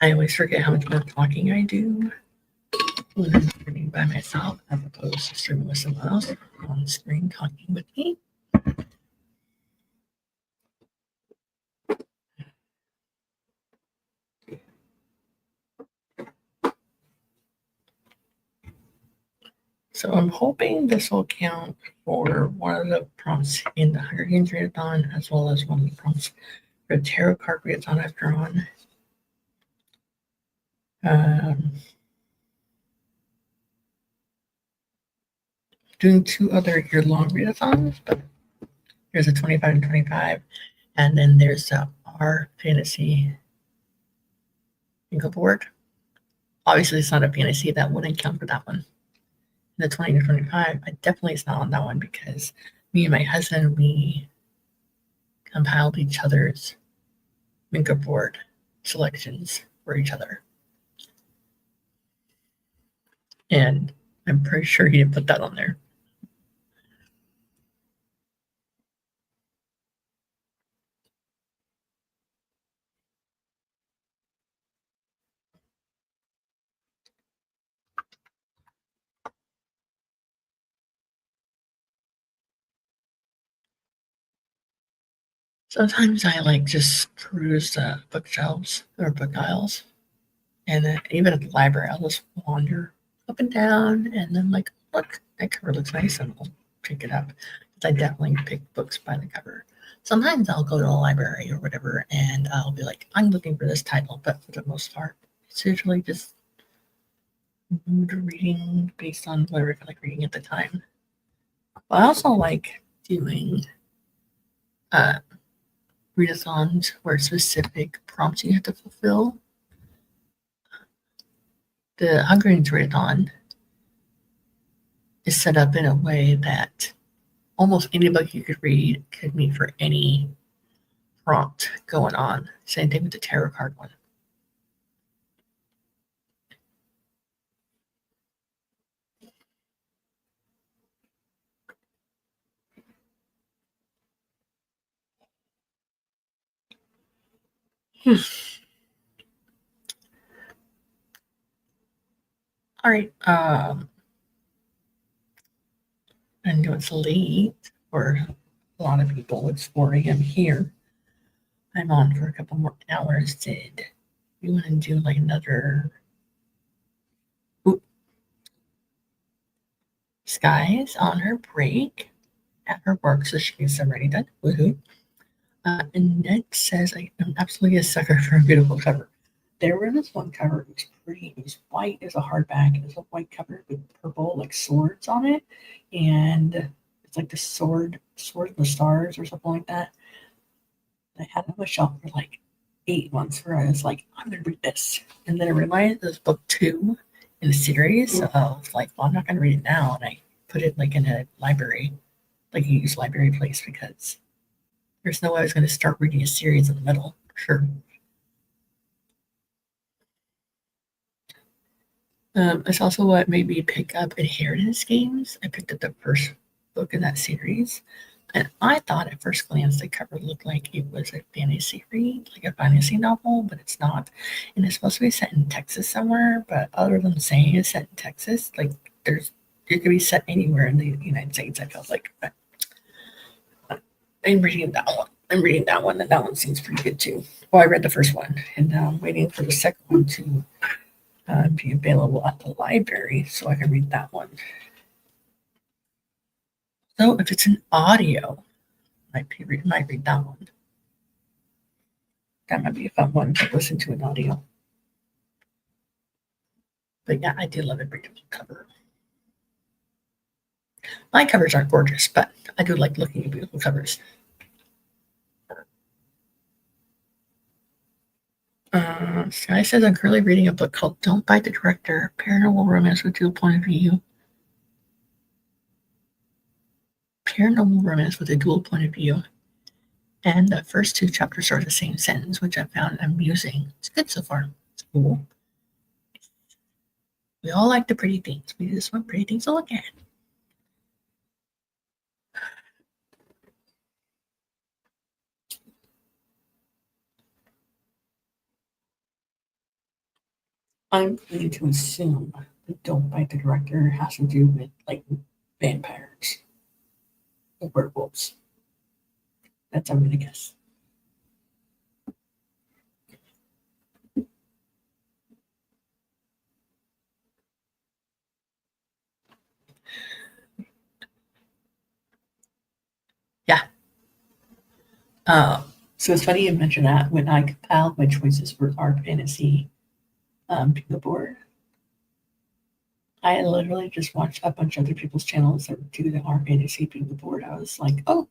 I always forget how much more talking I do when I'm streaming by myself as opposed to streaming with someone else on the screen talking with me. So I'm hoping this will count for one of the prompts in the Hunger Games readathon, as well as one of the prompts for the tarot card readathon I've drawn. doing 2 other year-long readathons, but there's a 25 and 25, and then there's our fantasy bingo board. Obviously, it's not a fantasy, that wouldn't count for that one. The 20 to 25, I definitely is not on that one because me and my husband, we compiled each other's bingo board selections for each other. And I'm pretty sure he didn't put that on there. Sometimes I like just peruse the bookshelves or book aisles. And then even at the library, I'll just wander up and down and then like, look, that cover looks nice and I'll pick it up. I definitely pick books by the cover. Sometimes I'll go to a library or whatever and I'll be like, I'm looking for this title, but for the most part, it's usually just mood reading based on whatever I feel like reading at the time. But I also like doing readathons where specific prompts you have to fulfill. The Hunger Games readathon is set up in a way that almost any book you could read could meet for any prompt going on. Same thing with the tarot card one. All right. I know it's late for a lot of people. It's 4 a.m. here. I'm on for a couple more hours. Did you want to do like another? Ooh. Sky's on her break at her work, so she gets some ready done. Woohoo. And Ned says, I'm absolutely a sucker for a beautiful cover. There was this one cover, it was pretty, it was white, it was a hardback, it was a white cover with purple like swords on it, and it's like the sword of the stars or something like that. I had it on my shelf for like 8 months where I was like, I'm gonna read this. And then I realized this book 2 in the series of like, well, I'm not gonna read it now, and I put it like in a library, like a used library place because there's no way I was gonna start reading a series in the middle. Sure. It's also what made me pick up Inheritance Games. I picked up the first book in that series, and I thought at first glance the cover looked like it was a fantasy read, like a fantasy novel, but it's not. And it's supposed to be set in Texas somewhere, but other than saying it's set in Texas, like it could be set anywhere in the United States. I felt like I'm reading that one. I'm reading that one, and that one seems pretty good too. Well, I read the first one, and now I'm waiting for the second one to be available at the library so I can read that one. So if it's an audio, might read that one. That might be a fun one to listen to an audio. But yeah, I do love a beautiful cover. My covers aren't gorgeous, but I do like looking at beautiful covers. Sky says I'm currently reading a book called Don't Bite the Director, Paranormal Romance with Dual Point of View. Paranormal Romance with a Dual Point of View. And the first 2 chapters are the same sentence, which I found amusing. It's good so far. It's cool. We all like the pretty things. We just want pretty things to look at. I'm going to assume that Don't Bite the Director has to do with like vampires or werewolves. That's I'm gonna guess. Yeah. So it's funny you mentioned that. When I compiled my choices for our fantasy bingo board, I literally just watched a bunch of other people's channels that do the art fantasy being board. I was like, oh,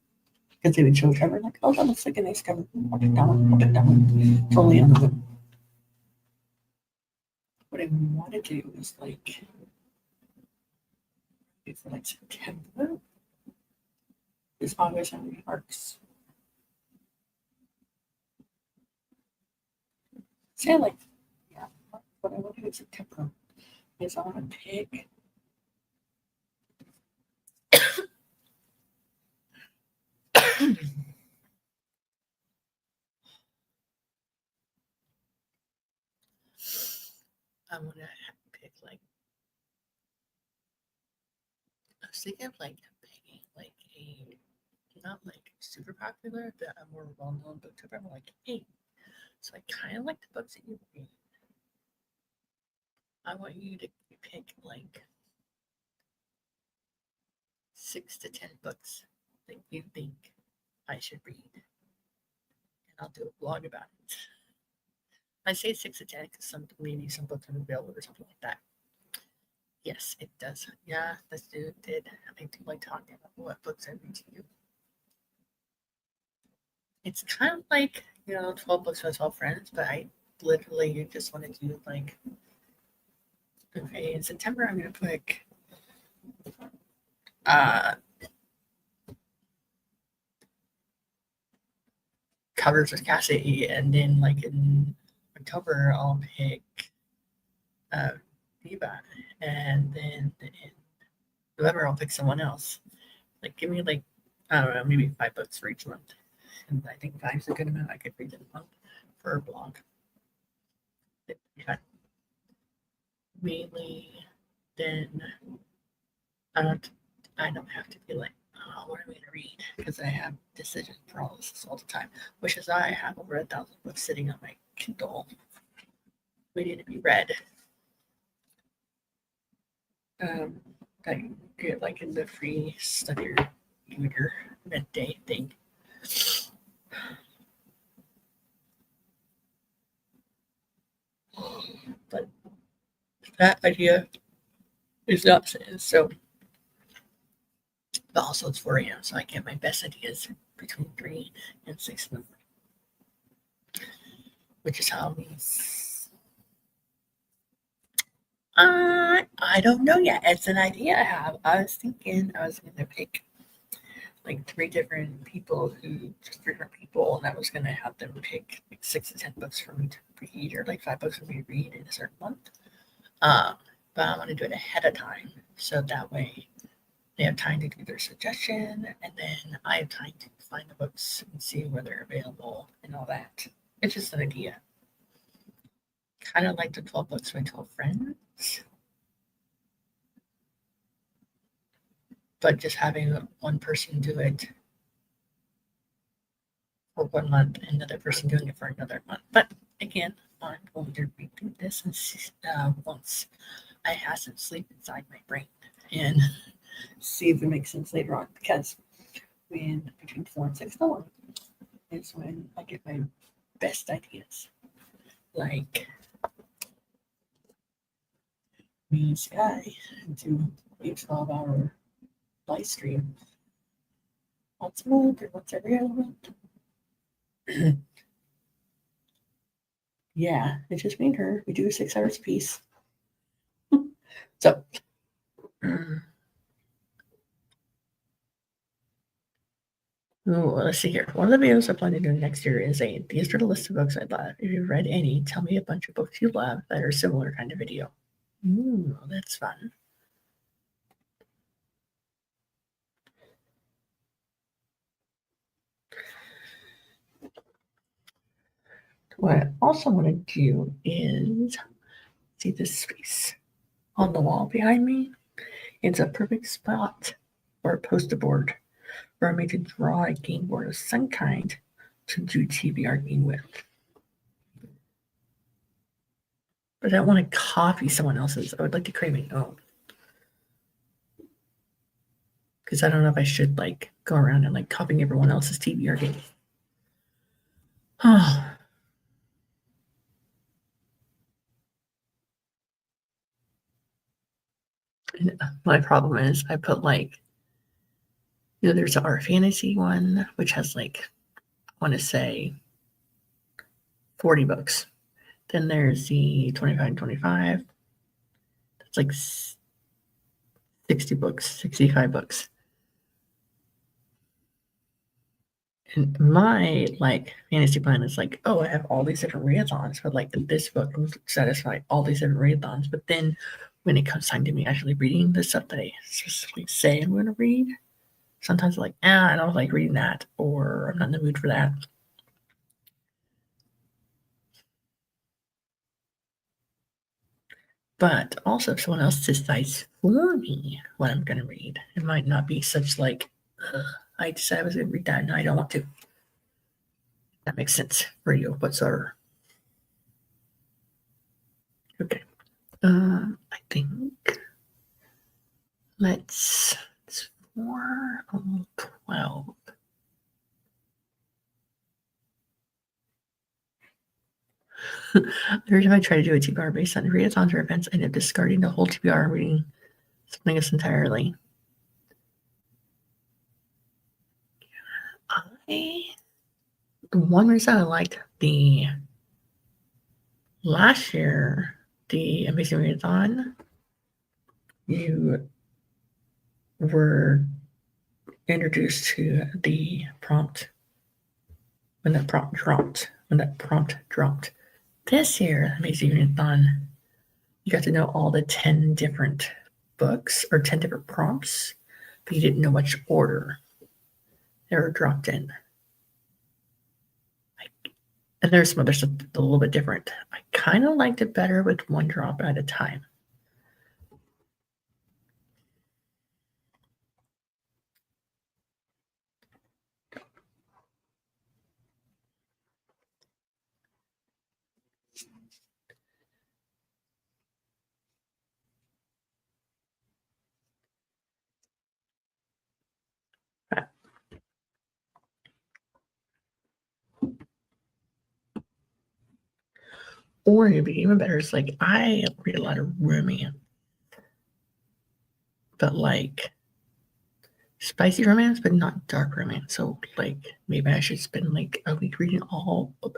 because they would show a cover, like, oh, that looks like a nice cover. I'll pick that one. I'll pick that one. Totally on the whim. What I want to do is like, for like September, is August and arcs. Say like, yeah, what I want to do in September is I want to pick. I want to pick like, I was thinking of like picking like a, not like super popular, but a more well-known booktuber. I'm like, hey, so I kind of like the books that you read. I want you to pick like 6 to 10 books that you think I should read, and I'll do a blog about it. I say 6 to 10 because maybe some books are available or something like that. Yes, it does. Yeah, this dude did. I do like talking about what books I read to you. It's kind of like, 12 books for 12 friends, but I literally just want to do like, okay, in September I'm going to pick covers with Cassie, and then like in October I'll pick Neva, and then in November I'll pick someone else. Like give me like, I don't know, maybe 5 books for each month. And I think 5 is a good amount I could read in a month for a blog. Yeah. Mainly then I don't have to be like, oh, what am I gonna read? Because I have decision paralysis all the time, which is why I have over 1,000 books sitting on my Kindle waiting to be read. That you get like in the free study reader midday thing. But that idea is not so. But also it's 4 a.m., so I get my best ideas between 3 and 6 in the morning, which is how we. I don't know yet. It's an idea I have. I was thinking I was gonna pick like 3 different people and I was gonna have them pick like 6 to 10 books for me to read, or like 5 books for me to read in a certain month. But I want to do it ahead of time, so that way they have time to do their suggestion, and then I have time to find the books and see where they're available and all that. It's just an idea. Kind of like the 12 books for 12 friends, but just having one person do it for 1 month and another person doing it for another month. But again, I'm going to redo this and once I have some sleep inside my brain and see if it makes sense later on, because when between 4 and 6 in the morning is when I get my best ideas. Like me and Sky do a 12-hour live stream once a month or once every other month. Yeah, it's just me and her. We do 6 hours a piece. So let's see here. One of the videos I plan to do next year is these are the list of books I love. If you've read any, tell me a bunch of books you love that are similar kind of video. Ooh, that's fun. What I also want to do is see this space on the wall behind me. It's a perfect spot for a poster board for me to draw a game board of some kind to do TBRing with. But I don't want to copy someone else's. I would like to create my own. Because I don't know if I should like go around and like copying everyone else's TBR game. My problem is I put like, there's our fantasy one, which has like, I want to say 40 books. Then there's the 25 and 25. That's like 60 books, 65 books. And my like fantasy plan is like, oh, I have all these different readathons, but like this book will satisfy all these different readathons. But then when it comes time to me actually reading the stuff that I specifically say I'm going to read, sometimes I'm like, I don't like reading that, or I'm not in the mood for that. But also, if someone else decides for me what I'm going to read, it might not be such like, I decided I was going to read that and I don't want to. That makes sense for you whatsoever. Okay. I think it's 4, 12. Every time I try to do a TBR based on readathons or events, I end up discarding the whole TBR and reading something else entirely. One reason I liked the last year, the Amazing Readathon, you were introduced to the prompt when that prompt dropped. This year, Amazing Readathon, you got to know all the 10 different books or 10 different prompts, but you didn't know which order they were dropped in. And there's some other stuff a little bit different. I kind of liked it better with one drop at a time. Or it'd be even better. It's like I read a lot of romance, but like spicy romance, but not dark romance. So like maybe I should spend like a week reading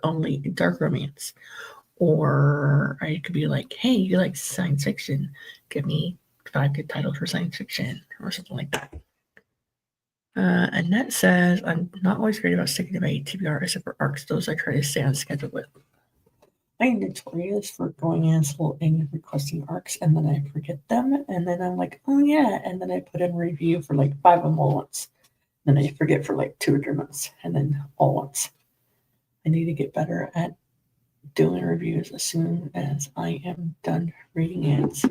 only dark romance. Or I could be like, hey, you like science fiction? Give me 5 good titles for science fiction or something like that. Annette says, I'm not always great about sticking to my TBR except for arcs. Those I try to stay on schedule with. I'm notorious for going in slow and requesting arcs, and then I forget them, and then I'm like, oh yeah, and then I put in a review for like 5 of them all once. Then I forget for like 2 or 3 months, and then all once. I need to get better at doing reviews as soon as I am done reading it.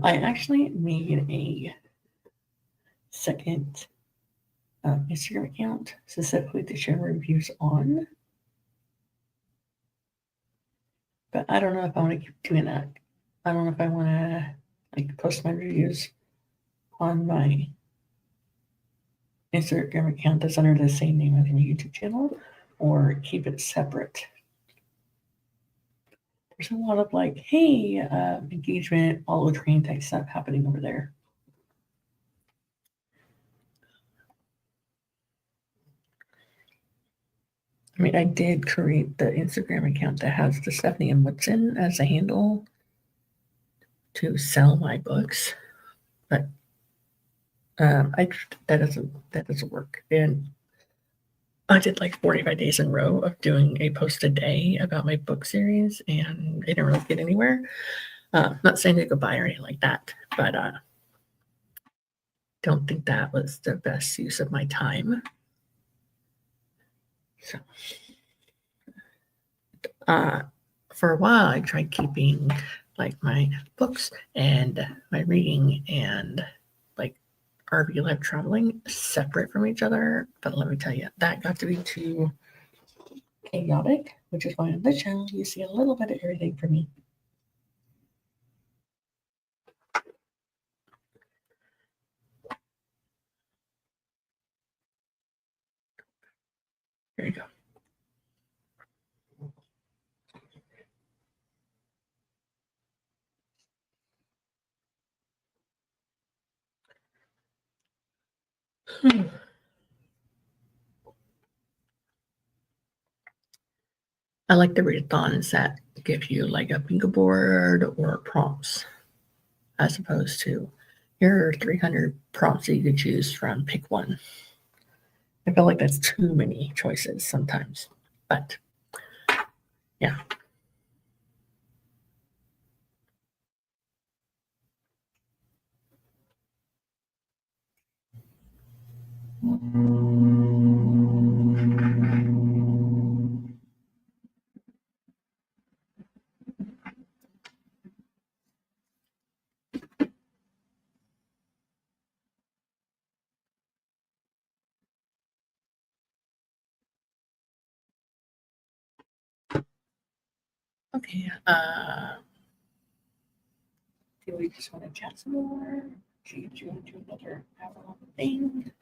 I actually made a second Instagram account specifically to share reviews on, but I don't know if I want to keep doing that. I don't know if I want to like post my reviews on my Instagram account that's under the same name as my YouTube channel, or keep it separate. There's a lot of like, hey, engagement, follow train type stuff happening over there. I mean, I did create the Instagram account that has the Stephanie and Whitson as a handle to sell my books, but that doesn't work. And I did like 45 days in a row of doing a post a day about my book series, and I didn't really get anywhere. Not saying to go buy or anything like that, but don't think that was the best use of my time. So, for a while, I tried keeping like my books and my reading and like RV life traveling separate from each other. But let me tell you, that got to be too chaotic, which is why on this channel you see a little bit of everything from me. There you go. I like the readathons that give you like a bingo board or prompts, as opposed to here are 300 prompts that you can choose from. Pick one. I feel like that's too many choices sometimes, but yeah. Okay. Do we just want to chat some more? Do you want to do another hour-long thing?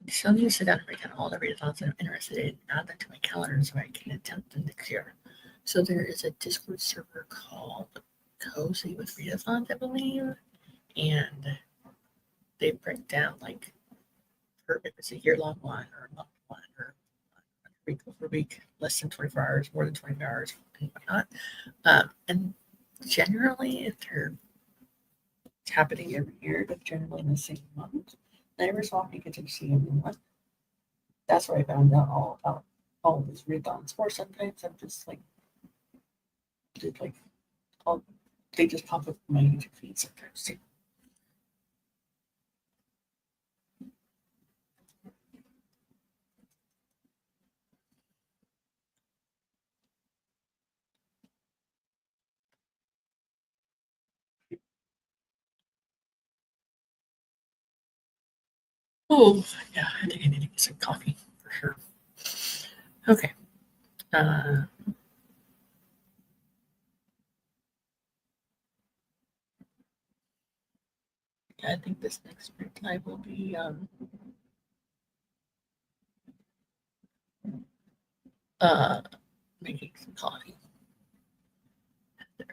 Still need to sit down and write down all the readathons I'm interested in, add them to my calendar so I can attempt them next year. So there is a Discord server called Cozy with Readathons, I believe, and they break down like if it's a year-long one or a month one or week over week, less than 24 hours, more than 24 hours, and whatnot. And generally, if they're happening every year, but generally in the same month, every so often you get to see a new one. That's where I found out all about all of these readathons. Or sometimes I'm just like, did like, all, they just pop up in my YouTube feed sometimes too. Oh, yeah, I think I need to get some coffee for sure. Okay. Yeah, I think this next break live will be making some coffee.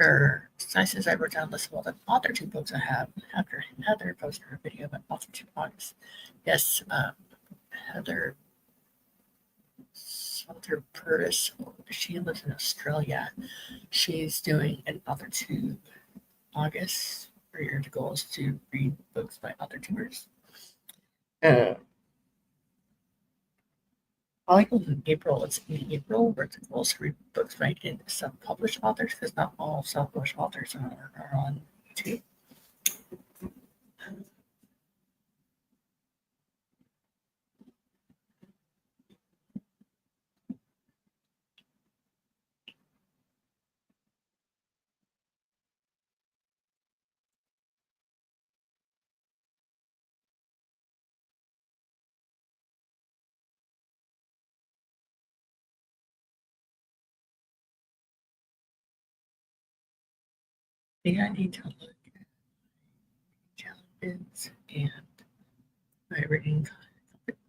Or since I wrote down a list of all the author two books I have after Heather posted her video about author two books. Yes, Heather Salter Purvis, she lives in Australia. She's doing an author tube August, where your goal is to read books by author tubers. I like in April. It's in April where it's goal to read books by self-published authors because not all self-published authors are on YouTube. Maybe I need to look at challenges and my reading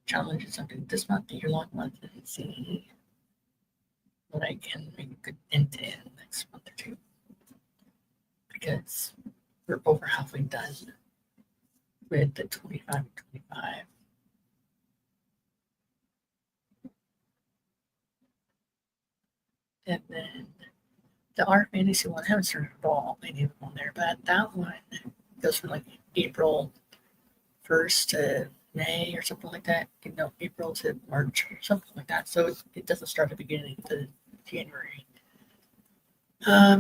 challenges under this month, the year-long month, and see what I can make a good dent in next month or two. Because we're over halfway done with the 25 and 25. And then the art fantasy one, I haven't started at all any of them on there, but that one goes from like April 1st to May or something like that. April to March or something like that. So it doesn't start at the beginning of January.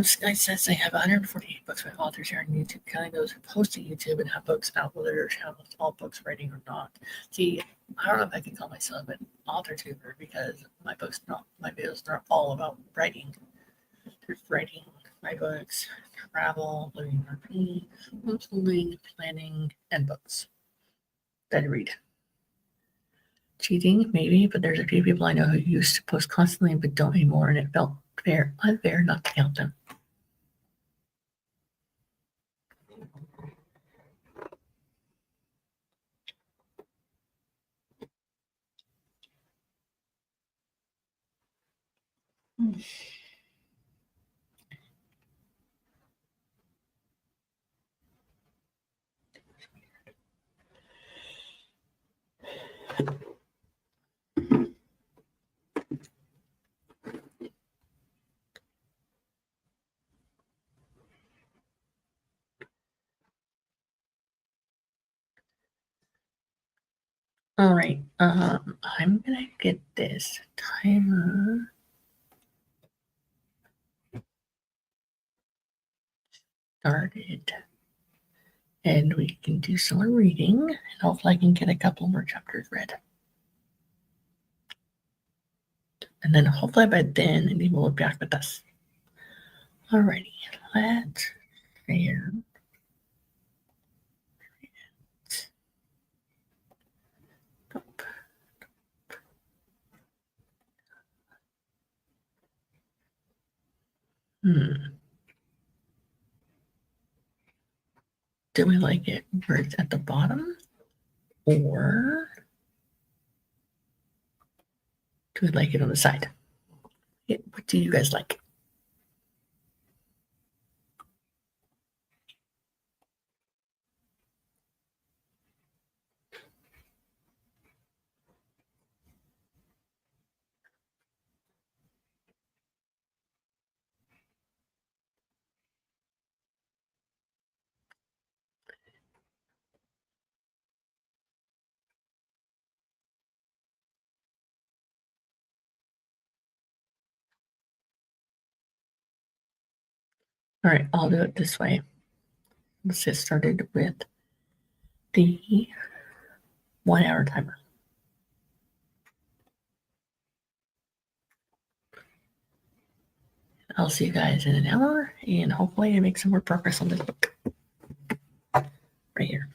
Sky says they have 148 books by authors here on YouTube. Counting those who post to YouTube and have books out with their channels, all books writing or not. See, I don't know if I can call myself an author tuber because my videos are all about writing. There's writing my books, travel, living RP, homeschooling, planning, and books that I read. Cheating, maybe, but there's a few people I know who used to post constantly but don't anymore, and it felt unfair not to count them. All right. I'm gonna get this timer started, and we can do some more reading, and hopefully I can get a couple more chapters read. And then hopefully by then Neva will be back with us. Alrighty, let's share. Do we like it where it's at the bottom, or do we like it on the side? What do you guys like? All right, I'll do it this way. Let's get started with the 1 hour timer. I'll see you guys in an hour, and hopefully I make some more progress on this book right here.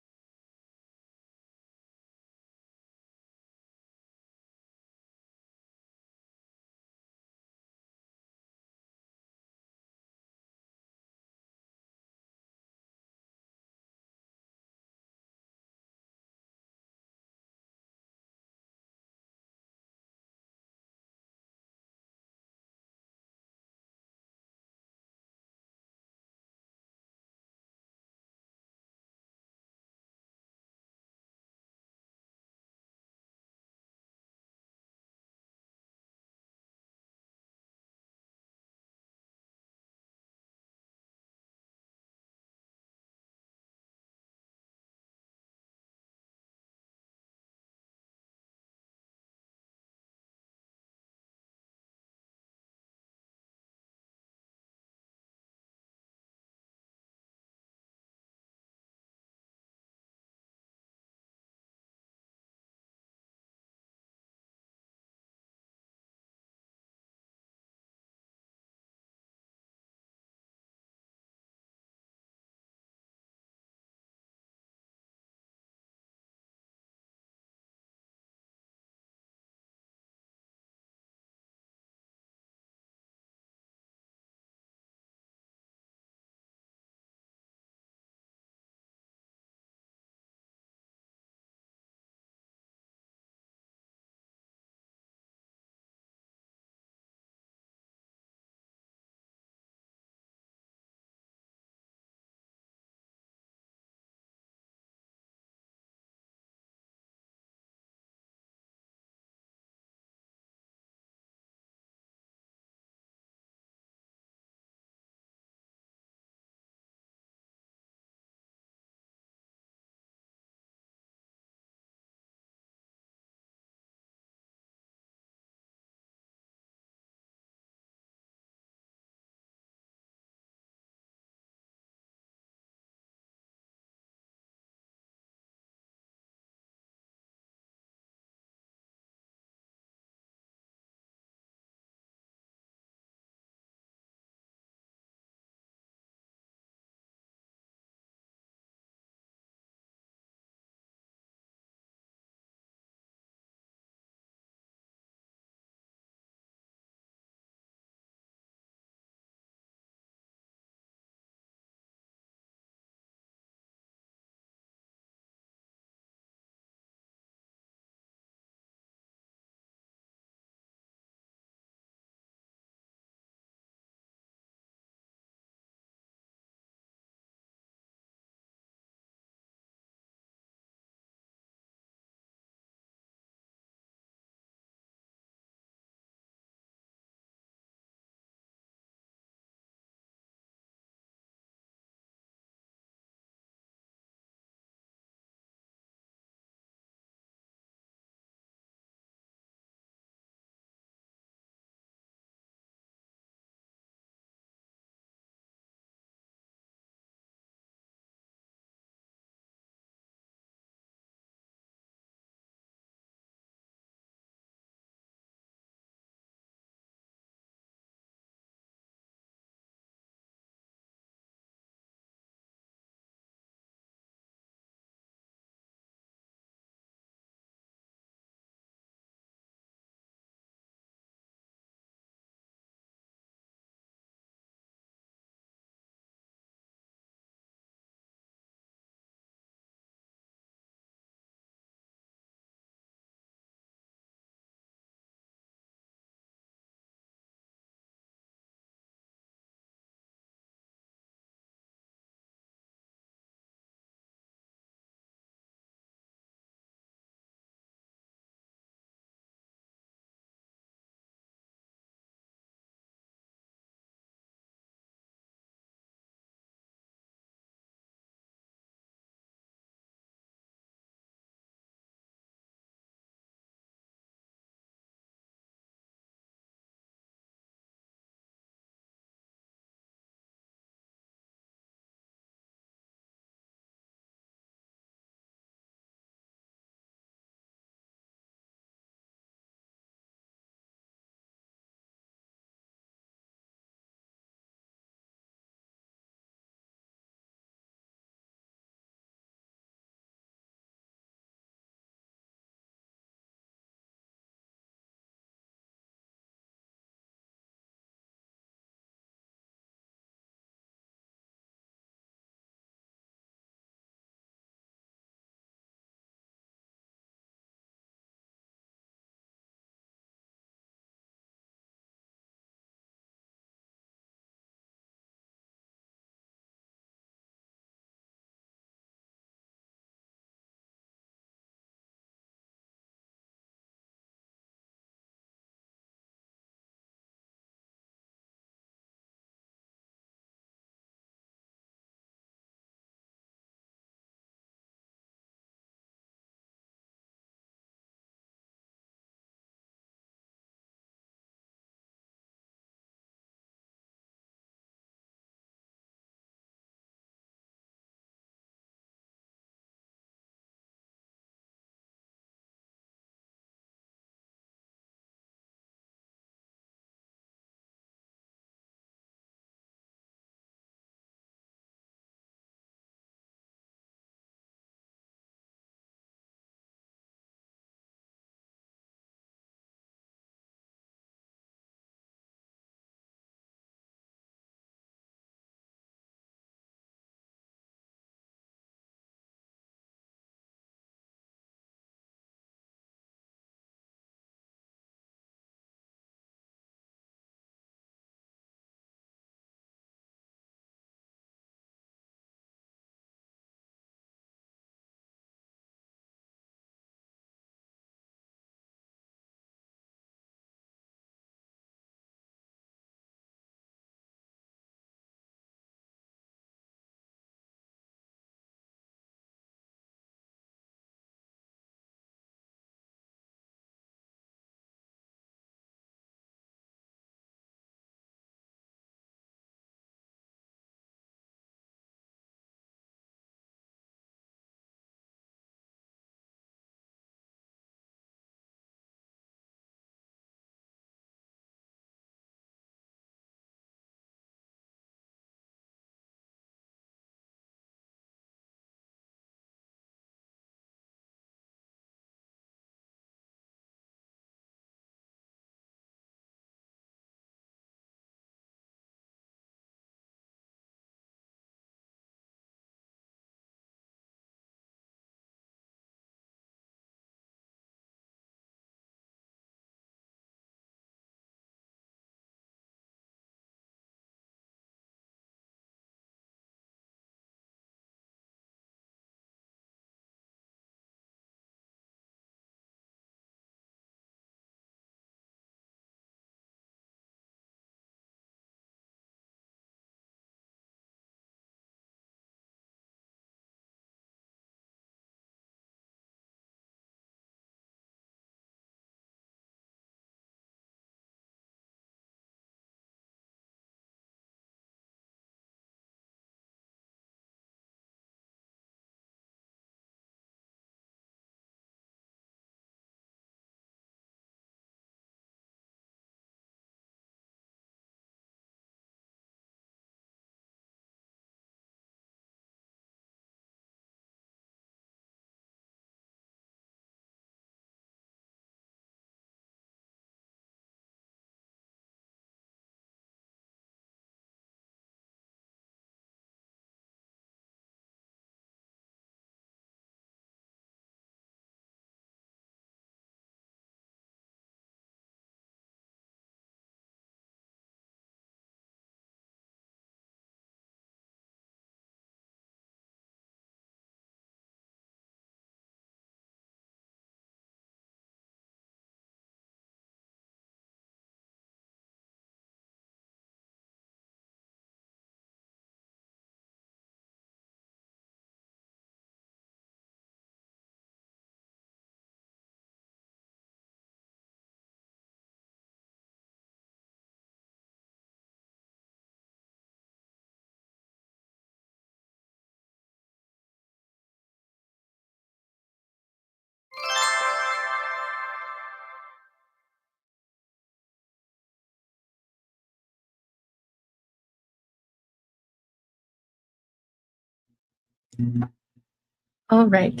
All right.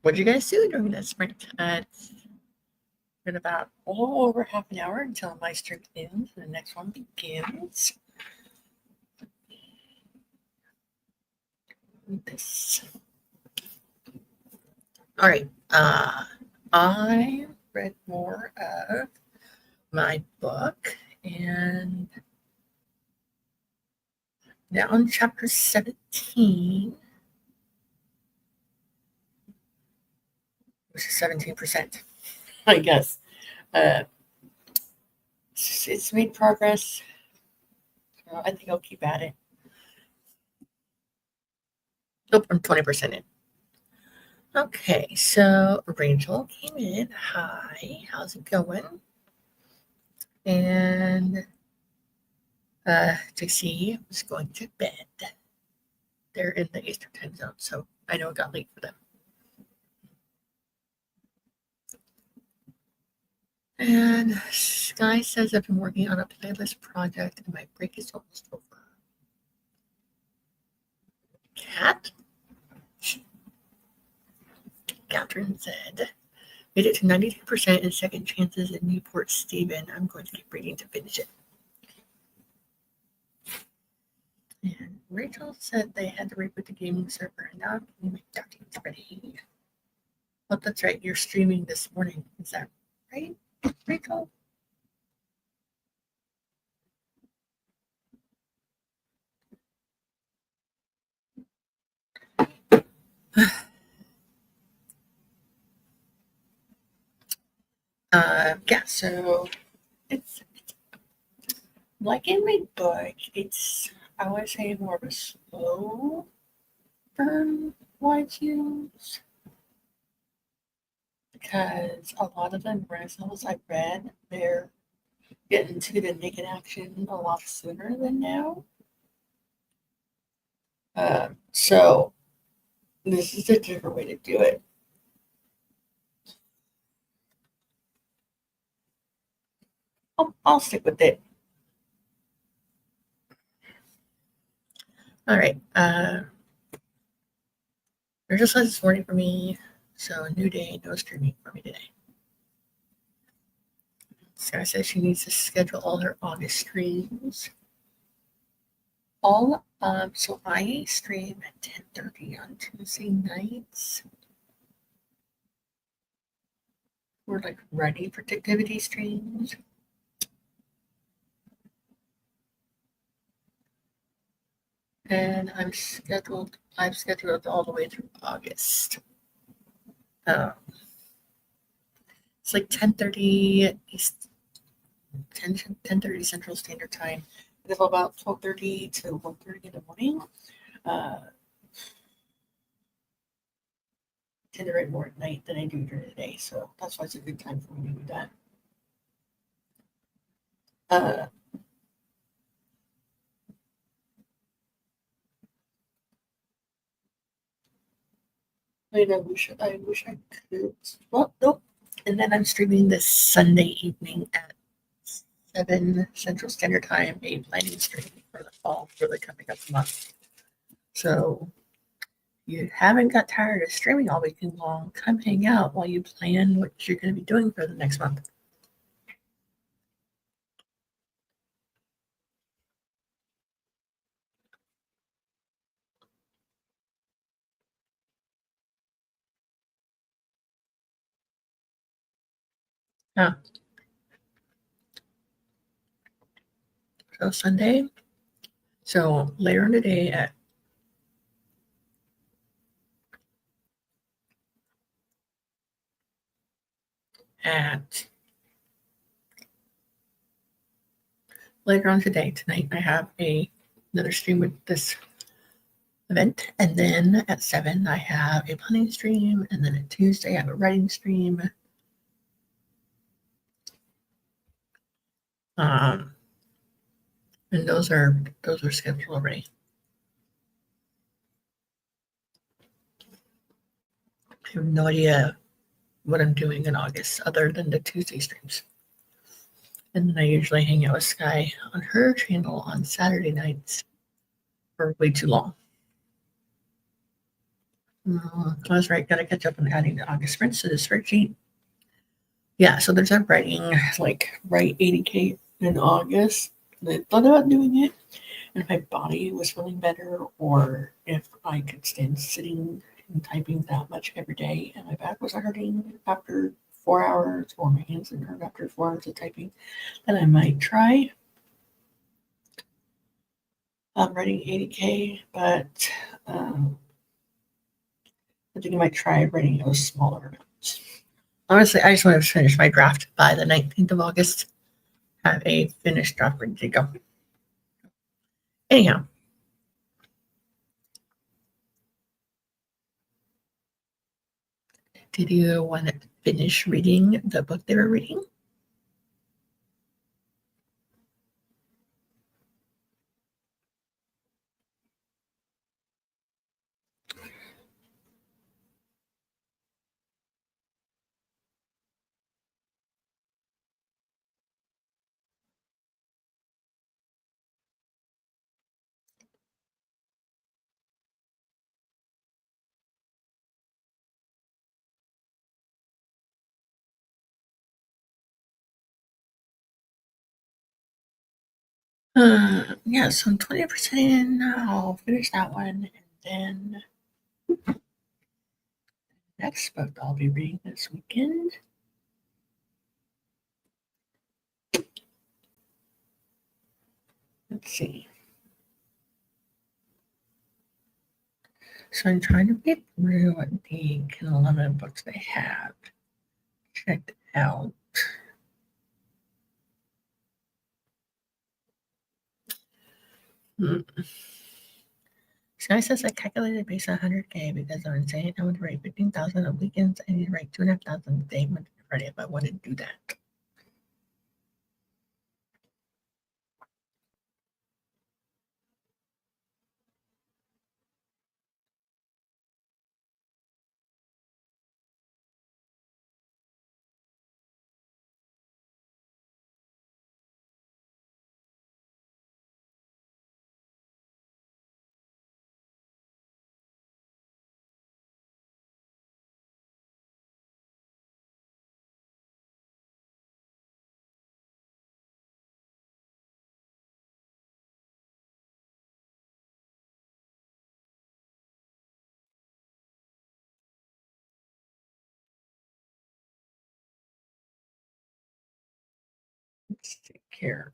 What did you guys do during this sprint? It's been about over half an hour until my stream ends and the next one begins. This. All right. I read more of my book and now on chapter 17, which is 17%, I guess. It's made progress. I think I'll keep at it. Nope, I'm 20% in. Okay, so Rachel came in. Hi, how's it going? And JC was going to bed. They're in the Eastern time zone, so I know it got late for them. And Sky says I've been working on a playlist project and my break is almost over. Cat? Catherine said, made it to 92% in second chances in Newport Stephen. I'm going to keep reading to finish it. And Rachel said they had to reboot the gaming server and now getting my documents ready. Oh, that's right. You're streaming this morning. Is that right, Rachel? Yeah, so it's like in my book, I would say more of a slow burn YQs because a lot of the romance novels I've read, they're getting to the naked action a lot sooner than now. So this is a different way to do it. I'll stick with it. All right. Rachel says it's morning for me, so a new day, no streaming for me today. Sarah says she needs to schedule all her August streams. So I stream at 10:30 on Tuesday nights. We're like writing productivity streams. And I've scheduled all the way through August. It's like 10:30 East, 10:30 Central Standard Time until about 12:30 to 1:30 in the morning. Tend to write more at night than I do during the day, so that's why it's a good time for me to do that. I wish I could. Well, nope. And then I'm streaming this Sunday evening at 7 Central Standard Time, a planning stream for the fall for the coming up month. So you haven't got tired of streaming all weekend long, come hang out while you plan what you're going to be doing for the next month. Yeah. So Sunday. So later in the day at later on tonight, I have another stream with this event, and then at 7 I have a planning stream, and then at Tuesday I have a writing stream. And those are scheduled already. I have no idea what I'm doing in August other than the Tuesday streams. And then I usually hang out with Sky on her channel on Saturday nights for way too long. I was right. Got to catch up on adding the August sprints to the spreadsheet. Yeah, so there's a writing, like, write 80K in August. I thought about doing it, and if my body was feeling better, or if I could stand sitting and typing that much every day, and my back was hurting after 4 hours, or my hands didn't hurt after 4 hours of typing, then I might try writing 80K, but I think I might try writing those smaller amounts. Honestly, I just want to finish my draft by the 19th of August. Have a finished draft ready to go. Anyhow. Did you want to finish reading the book they were reading? Yeah, so I'm 20% in. I'll finish that one, and then next book I'll be reading this weekend. Let's see. So I'm trying to get through the Kindle Unlimited books they have checked out. Sky says I calculated based on 100K because I'm saying I would write 15,000 on weekends. I need to write 2,500 a day Monday to Friday if I want to do that. Let's take care.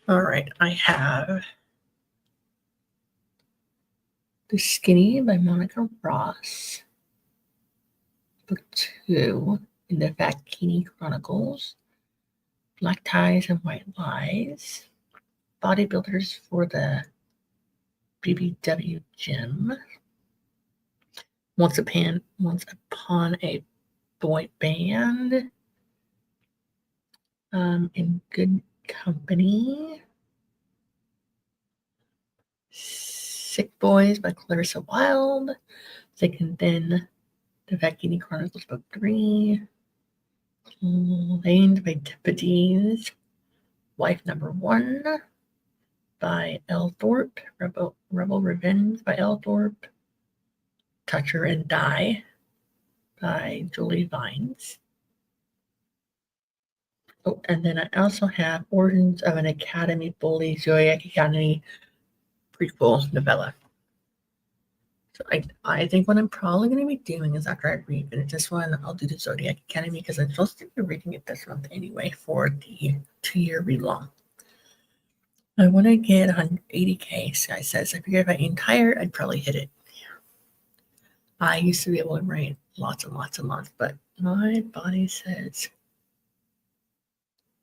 All right, I have The Skinny by Monica Ross, book 2 in the Vakini Chronicles, Black Ties and White Lies, Bodybuilders for the BBW Gym, Once Upon a Boy Band, In Good Company, Sick Boys by Clarissa Wilde, Second Then, The Vakini Chronicles Book 3, Lanes by Deputies, Wife Number 1 by L. Thorpe, Rebel Revenge by L. Thorpe, Touch Her and Die by Julie Vines. Oh, and then I also have Origins of an Academy Bully, Zodiac Academy prequel novella. So I think what I'm probably going to be doing is after I finish this one, I'll do the Zodiac Academy because I'm supposed to be reading it this month anyway for the 2-year read long. I want to get 180K, Sky says. I figure if I ain't tired, I'd probably hit it. I used to be able to write lots and lots and lots, but my body says,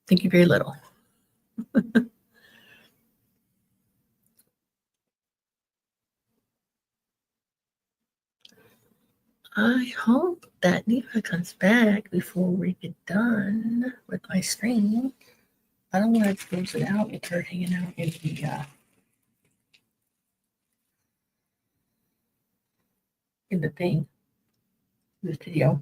thank you very little. I hope that Neva comes back before we get done with my stream. I don't want to close it out with her hanging out in the thing, the video.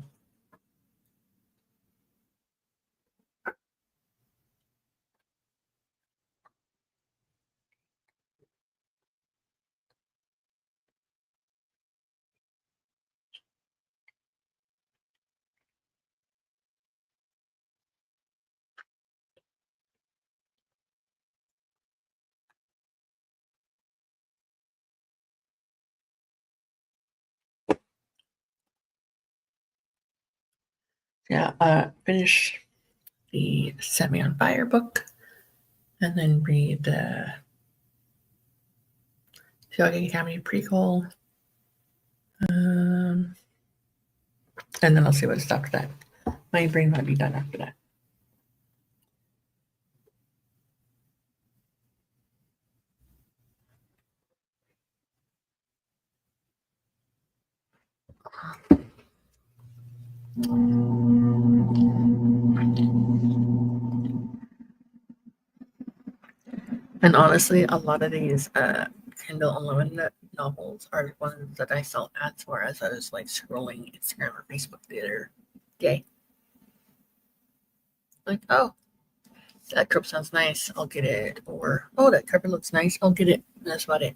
finish the Set Me on Fire book, and then read the Shogun Academy prequel. And then I'll see what's after that. My brain might be done after that. And honestly, a lot of these Kindle Unlimited novels are ones that I saw ads for as I was like scrolling Instagram or Facebook the other day. Like, oh, that cup sounds nice, I'll get it. Or, oh, that cover looks nice, I'll get it. And that's about it.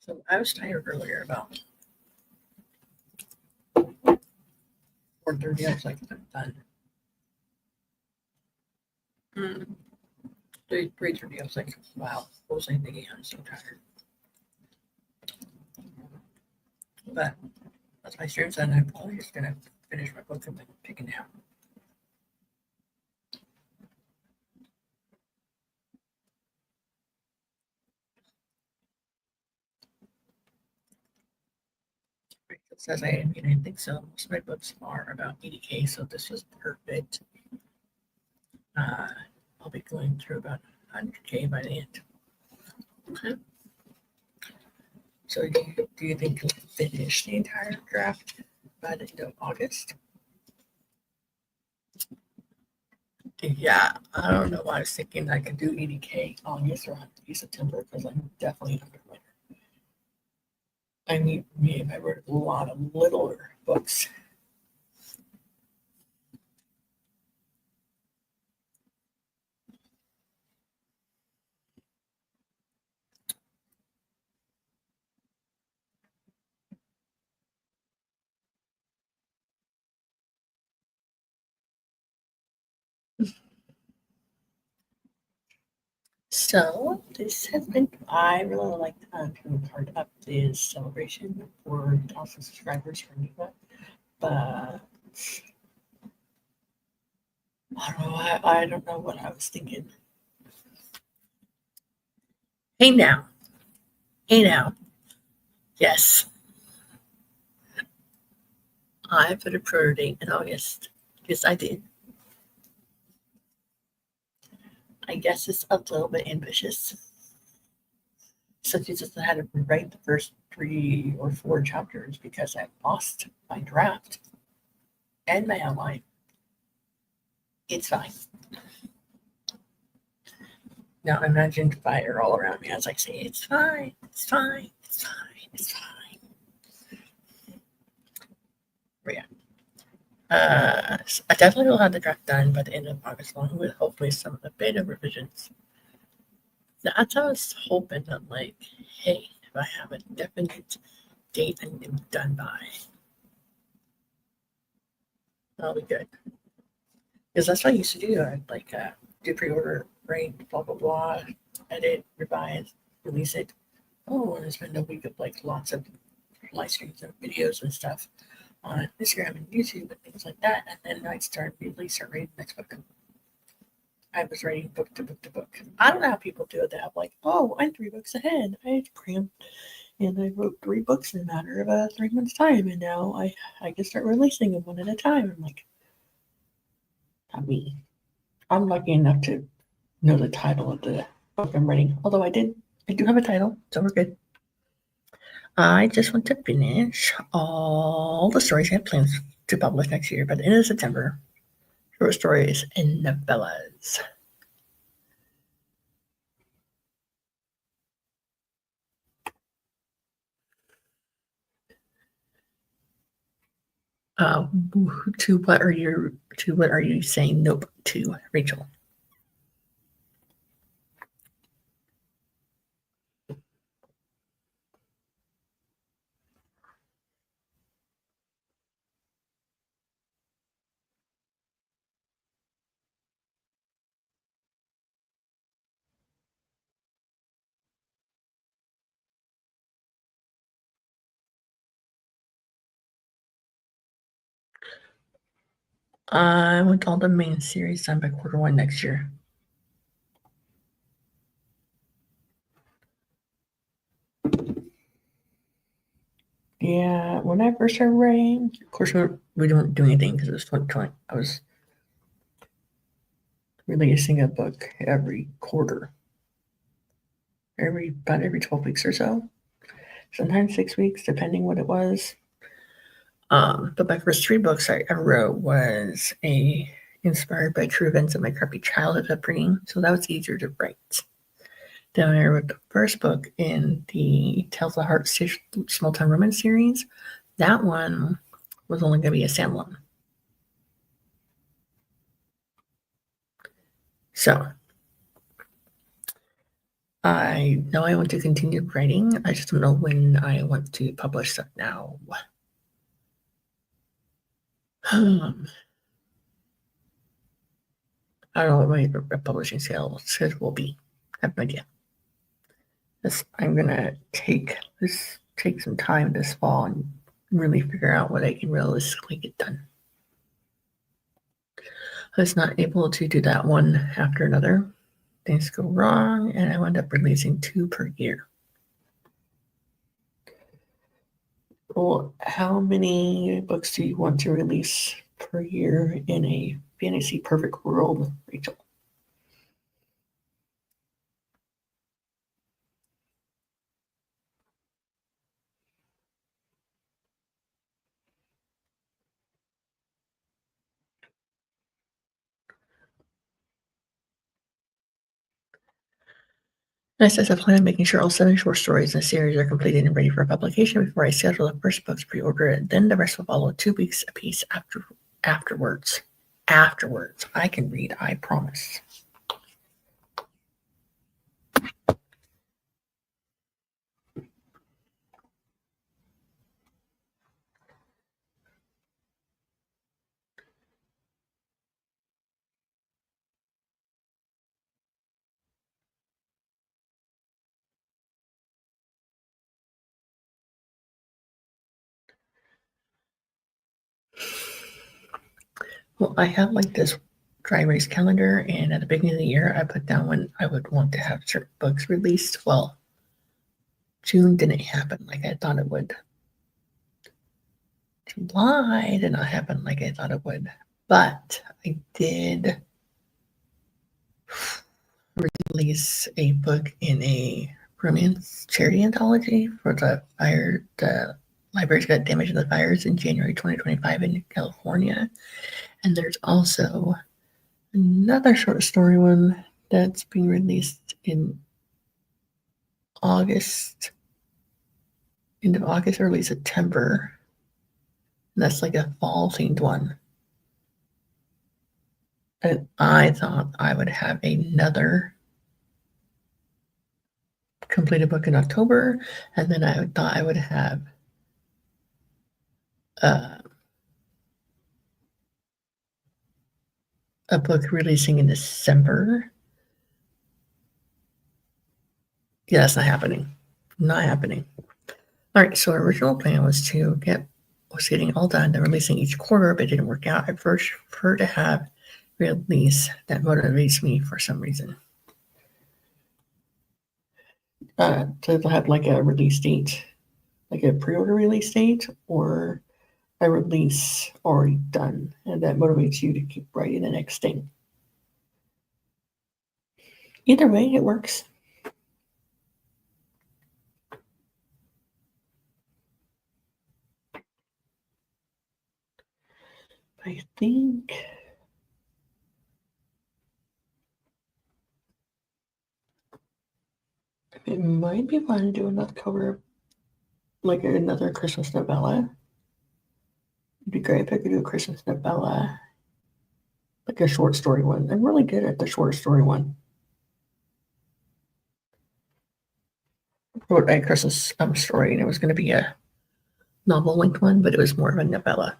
So I was tired earlier about 4:30. I was like, I'm done. 3:30. I was like, wow, what was I thinking? I'm so tired. But that's my stream said. I'm probably just gonna finish my book and then take a nap. It says I think so. Most of my books are about 80K, so this was perfect. I'll be going through about 100K by the end. Okay. So do you think you'll finish the entire draft by the end of August? Yeah, I don't know why I was thinking I could do 80K August or 100K September because I'm definitely under winter. I mean, I wrote a lot of littler books. So this has been, I really like being part of this celebration for 1,000 subscribers for Neva, but I don't know. I don't know what I was thinking. Hey now, yes, I put a pro date in August. Yes, I did. I guess it's a little bit ambitious. So you just had to write the first 3 or 4 chapters because I lost my draft and my outline. It's fine. Now imagine fire all around me as I say, it's fine, it's fine, it's fine, it's fine. But yeah. I definitely will have the draft done by the end of August, along with hopefully some of the beta revisions. That's how I was hoping that, like, hey, if I have a definite date I'm done by, that'll be good. Because that's what I used to do. I'd like do pre-order, write, blah blah blah, edit, revise, release it. Oh, and spend a week of like lots of live streams and videos and stuff on Instagram and YouTube and things like that. And then I'd start writing the next book. I was writing book to book to book. I don't know how people do it. They have like, oh, I'm 3 books ahead. I crammed and I wrote 3 books in a matter of 3 months' time, and now I can start releasing them one at a time. I'm like, not me. I'm lucky enough to know the title of the book I'm writing. Although I do have a title, so we're good. I just want to finish all the stories I have planned to publish next year by the end of September. Short stories and novellas. To what are you saying nope to, Rachel? I want all the main series done by Q1 next year. Yeah, when I first started writing, of course, we didn't do anything because it was 2020. I was releasing a book every quarter, about every 12 weeks or so, sometimes 6 weeks, depending what it was. But my first 3 books I ever wrote was inspired by true events of my crappy childhood upbringing, so that was easier to write. Then I wrote the first book in the Tales of Heart Small Town Romance series. That one was only going to be a standalone. So I know I want to continue writing. I just don't know when I want to publish stuff now. I don't know what my publishing schedule will be. I have no idea. I'm gonna take some time this fall and really figure out what I can realistically get done. I was not able to do that one after another. Things go wrong, and I wound up releasing 2 per year. Well, how many books do you want to release per year in a fantasy perfect world, Rachel? I said I plan on making sure all 7 short stories in the series are completed and ready for publication before I schedule the first book's pre-order, and then the rest will follow 2 weeks apiece afterwards. Afterwards. I can read, I promise. Well, I have like this dry erase calendar, and at the beginning of the year, I put down when I would want to have certain books released. Well, June didn't happen like I thought it would. July did not happen like I thought it would, but I did release a book in a romance charity anthology for the libraries got damaged in the fires in January 2025 in California. And there's also another short story one that's being released in August, end of August, early September. And that's like a fall themed one. And I thought I would have another completed book in October, and then I thought I would have a book releasing in December. Yeah, that's not happening. Not happening. All right, so our original plan was getting all done, then releasing each quarter, but it didn't work out. I prefer to have release that motivates me for some reason. To have like a release date, like a pre-order release date, or a release already done, and that motivates you to keep writing the next thing. Either way, it works. I think it might be fun to do another cover, like another Christmas novella. It'd be great if I could do a Christmas novella, like a short story one. I'm really good at the short story one. I wrote a Christmas story, and it was going to be a novel-length one, but it was more of a novella.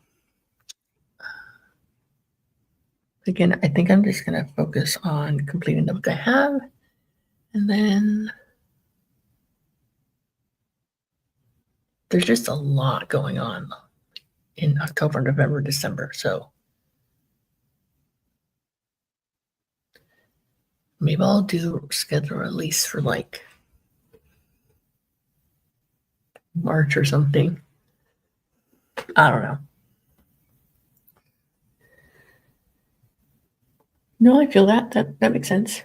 Again, I think I'm just going to focus on completing the book I have, and then there's just a lot going on in October, November, December. So Maybe I'll schedule a release for like March or something. I don't know. No, I feel that. That makes sense.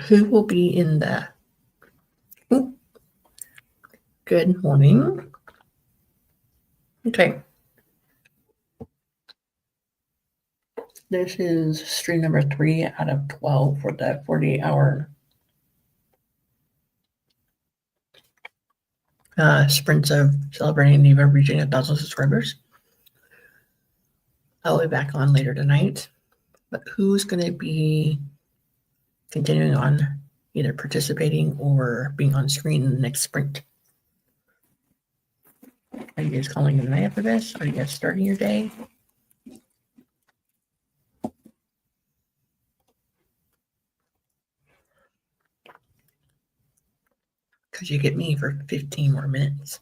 Who will be in the... Ooh. Good morning. Okay. This is stream number 3 out of 12 for the 48-hour sprints of celebrating Neva reaching 1,000 subscribers. I'll be back on later tonight. But who's going to be continuing on either participating or being on screen in the next sprint? Are you guys calling it a night after this? Are you guys starting your day? Because you get me for 15 more minutes.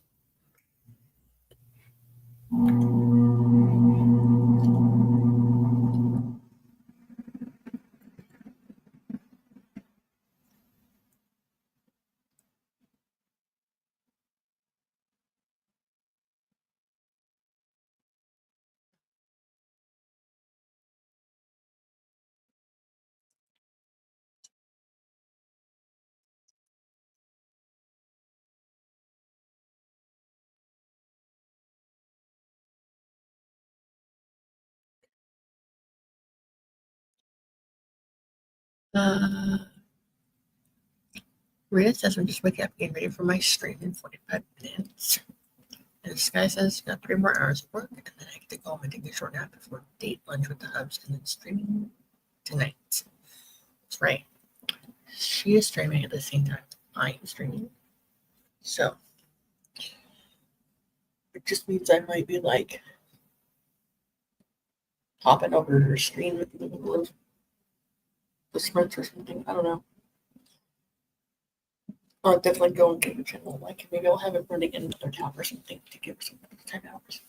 Rita says I'm just waking up getting ready for my stream in 45 minutes. And this guy says got 3 more hours of work, and then I get to go home and take a short nap before date lunch with the hubs and then streaming tonight. That's right. She is streaming at the same time I am streaming. So it just means I might be like hopping over her screen with the middle of the sprints or something. I don't know. I'll definitely go and give the channel like maybe I'll have it running in another tab or something to give some 10 hours.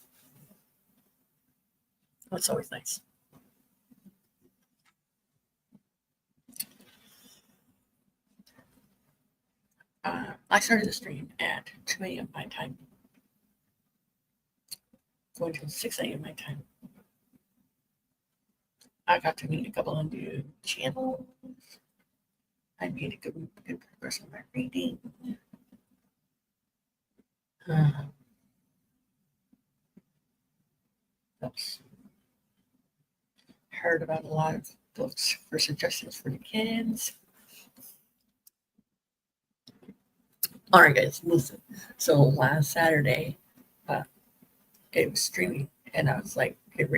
That's always nice. I started the stream at 2 a.m. my time. Going to 6 a.m. my time. I got to meet a couple of new channels. I made a good progress on my reading. Heard about a lot of books for suggestions for the kids. All right, guys, listen. So last Saturday, it was streaming, and I was like, getting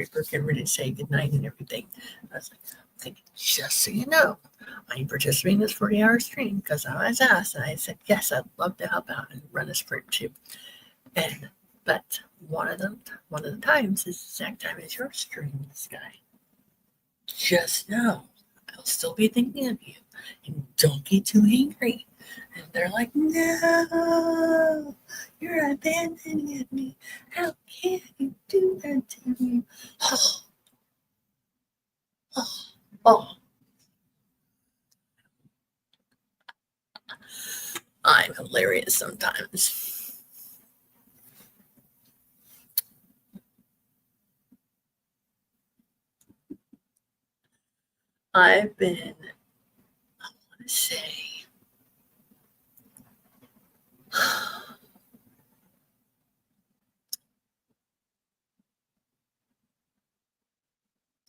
ready to say goodnight and everything. I was like, thinking, just so you know, I'm participating in this 40-hour stream because I was asked, and I said, yes, I'd love to help out and run a sprint too. But one of the times is the exact time as your stream, this guy. Just know, I'll still be thinking of you, and don't get too angry. And they're like, no, you're abandoning me. How can you do that to me? Oh. I'm hilarious sometimes. I've been,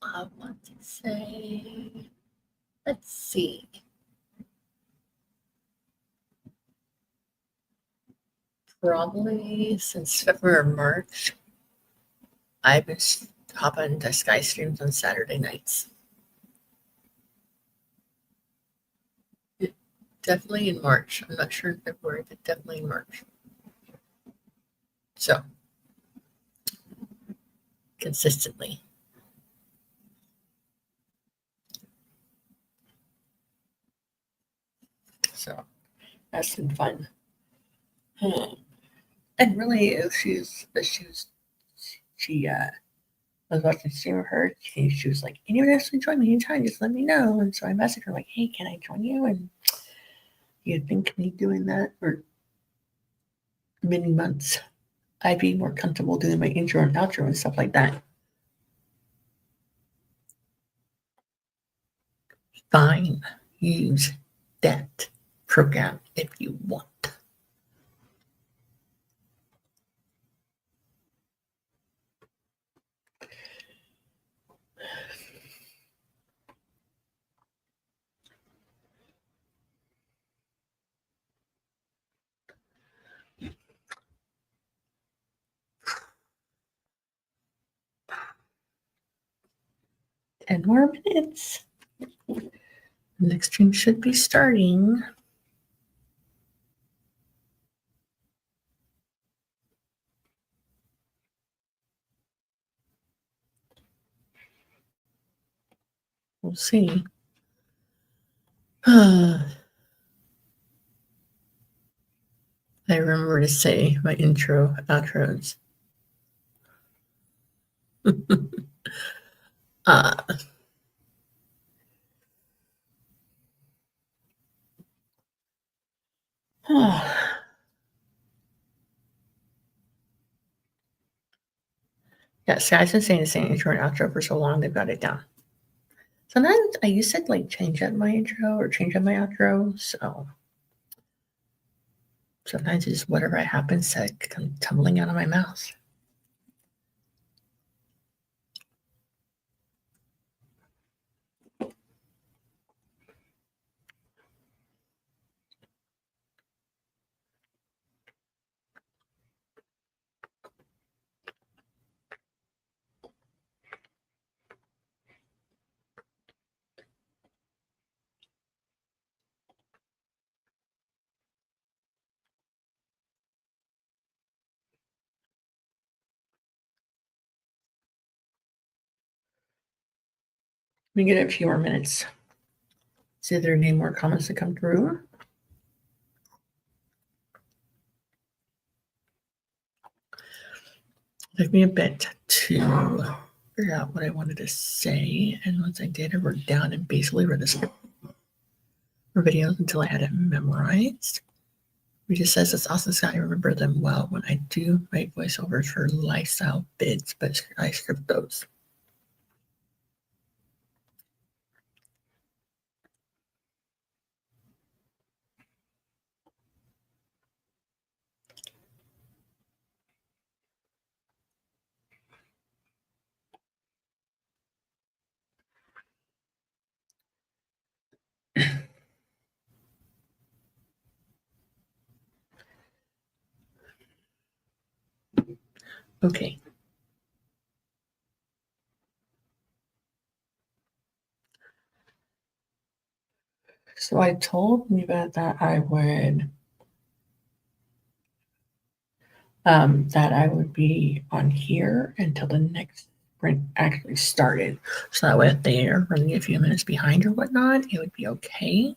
I want to say, let's see. Probably since February or March, I've been hopping into Sky streams on Saturday nights. Definitely in March. I'm not sure in February, but definitely in March. So, consistently. So, that's been fun. And really, I was watching a stream of her. She was like, anyone else to join me anytime, just let me know. And so I messaged her like, hey, can I join you? And you'd think me doing that for many months, I'd be more comfortable doing my intro and outro and stuff like that. Fine, use that program if you want. Ten more minutes. The next stream should be starting. We'll see. I remember to say my intro, outros. Yeah, see, I've been saying the same intro and outro for so long, they've got it down. Sometimes I used to like change up my intro or change up my outro, so sometimes it's just whatever happens to come tumbling out of my mouth. We get a few more minutes. See if there are any more comments to come through. It took me a bit to figure out what I wanted to say, and once I did, I wrote down and basically read the script for videos until I had it memorized. It just says it's awesome, Scott. I remember them well when I do my voiceovers for lifestyle bids, but I script those. Okay. So I told Neva that I would be on here until the next sprint actually started. So that way if they are running a few minutes behind or whatnot, it would be okay.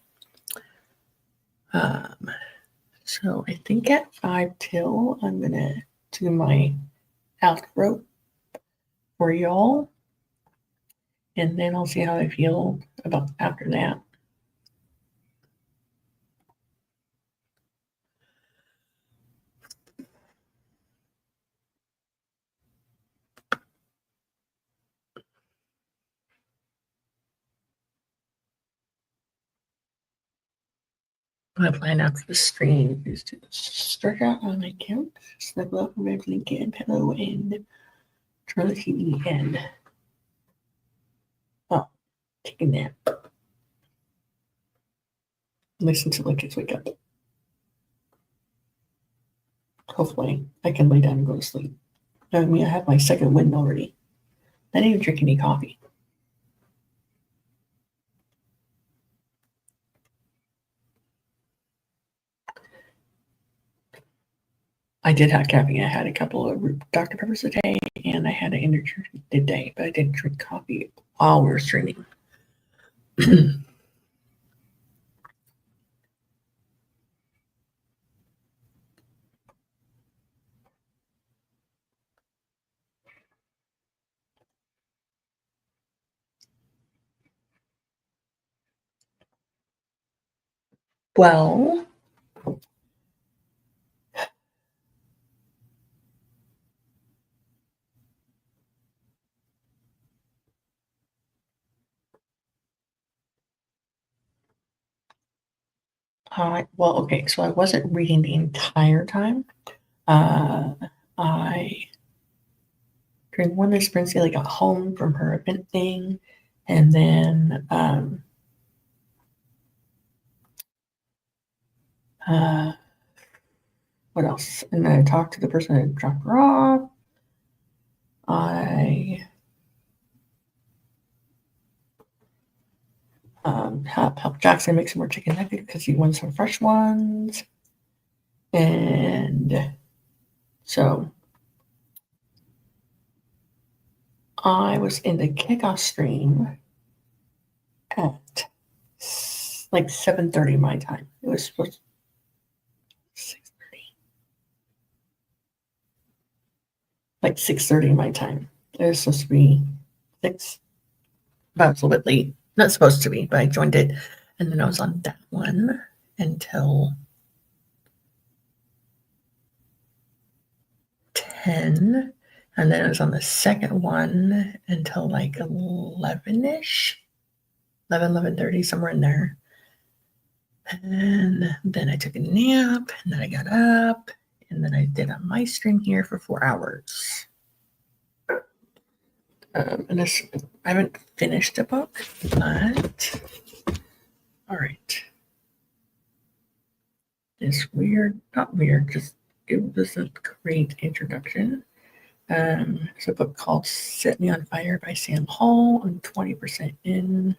So I think at 5 till I'm gonna do my outro for y'all. And then I'll see how I feel about after that. My plan after the stream is to start out on my couch, snuggle up my blanket and pillow, and turn the TV and take a nap. Listen to the kids wake up. Hopefully, I can lay down and go to sleep. I mean, I have my second win already. I didn't even drink any coffee. I did have caffeine. I had a couple of Dr. Peppers today, and I had an energy drink today, but I didn't drink coffee while we were streaming. Well, okay, so I wasn't reading the entire time. I during one of the sprints, I got home from her event thing, and then what else? And then I talked to the person that dropped her off. I helped Jackson make some more chicken nuggets because he wants some fresh ones. And so I was in the kickoff stream at like 7:30 my time. It was supposed to 6:30. Like 6:30 my time. It was supposed to be 6, but I was a little bit late. Not supposed to be, but I joined it. And then I was on that one until 10. And then I was on the second one until like 11-ish. 11:30, somewhere in there. And then I took a nap, and then I got up, and then I did my stream here for 4 hours. And I haven't finished the book, but all right. It's weird, not weird, just it was a great introduction. It's a book called Set Me on Fire by Sam Hall. I'm 20% in.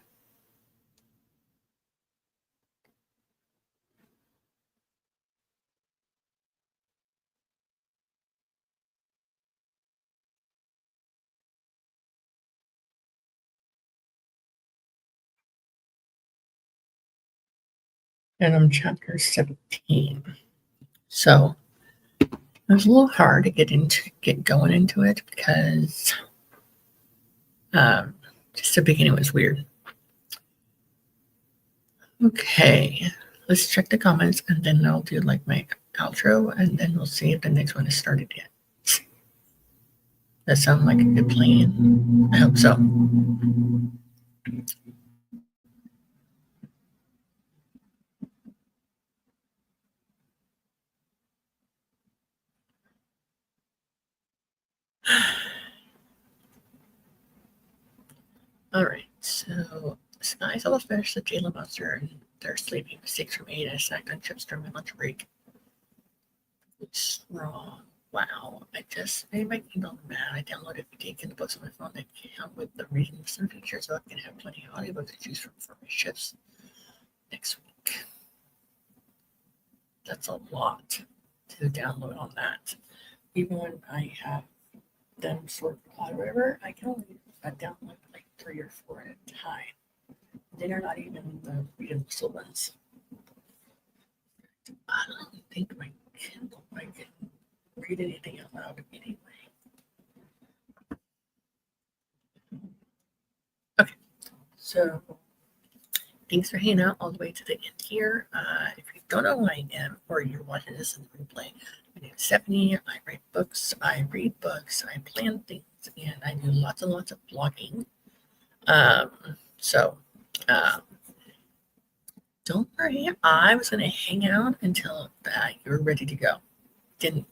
And I'm chapter 17. So it was a little hard to get going into it because just the beginning was weird. Okay, let's check the comments and then I'll do like my outro and then we'll see if the next one is started yet. That sounds like a good plan. I hope so. All right, so I almost finished the Jalen Monster and they're sleeping 6 from 8. I snacked on chips during my lunch break. It's wrong. Wow, I just made my Kindle mad. I downloaded 50 Kindle books on my phone that come with the reading listen feature so I can have plenty of audiobooks to choose from for my shifts next week. That's a lot to download on that. Even when I have them sort of or whatever, I can only download like 3 or 4 at a time. They're not even the readable ones. I don't think my Kindle I can read anything out loud anyway. Okay, so thanks for hanging out all the way to the end here. If you don't know who I am or you're watching this in the replay, my name is Stephanie. I write books, I read books, I plan things, and I do lots and lots of blogging. So don't worry, I was going to hang out until you're ready to go. Don't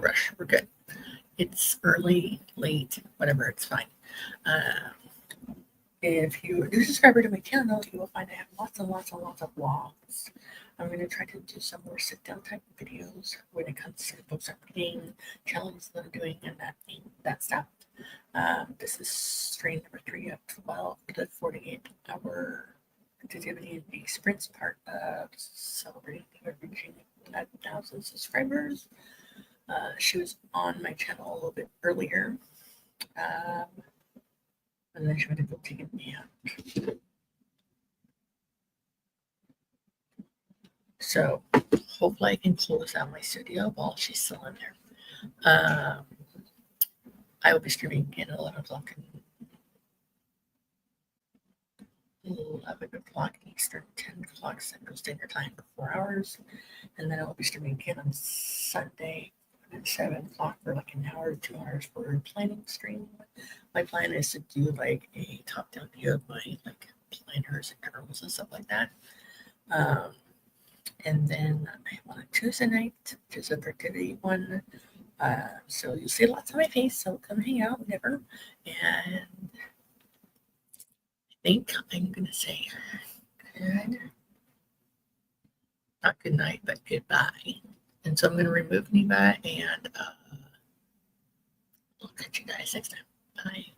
rush, we're good. It's early, late, whatever, it's fine. If you are a new subscriber to my channel, you will find I have lots and lots and lots of vlogs. I'm going to try to do some more sit-down type videos when it comes to the books I'm reading, challenges that I'm doing, and that stuff. This is stream number 3 of 12, the 48-hour activity and the sprints part of celebrating reaching 1,000 subscribers. She was on my channel a little bit earlier. And then she went to go take a nap. So hopefully I can close out my studio while she's still in there. I will be streaming at 11 o'clock. 11 o'clock Eastern, 10 o'clock Central Standard Time for 4 hours. And then I'll be streaming again on Sunday at 7 o'clock for like an hour, 2 hours for a planning stream. My plan is to do like a top-down view of my like planners and journals and stuff like that. And then I have on a Tuesday night, which is a productivity one. So you'll see lots of my face, so come hang out whenever. And I think I'm gonna say good, not good night, but goodbye. And so I'm gonna remove Neva, and I'll catch you guys next time. Bye.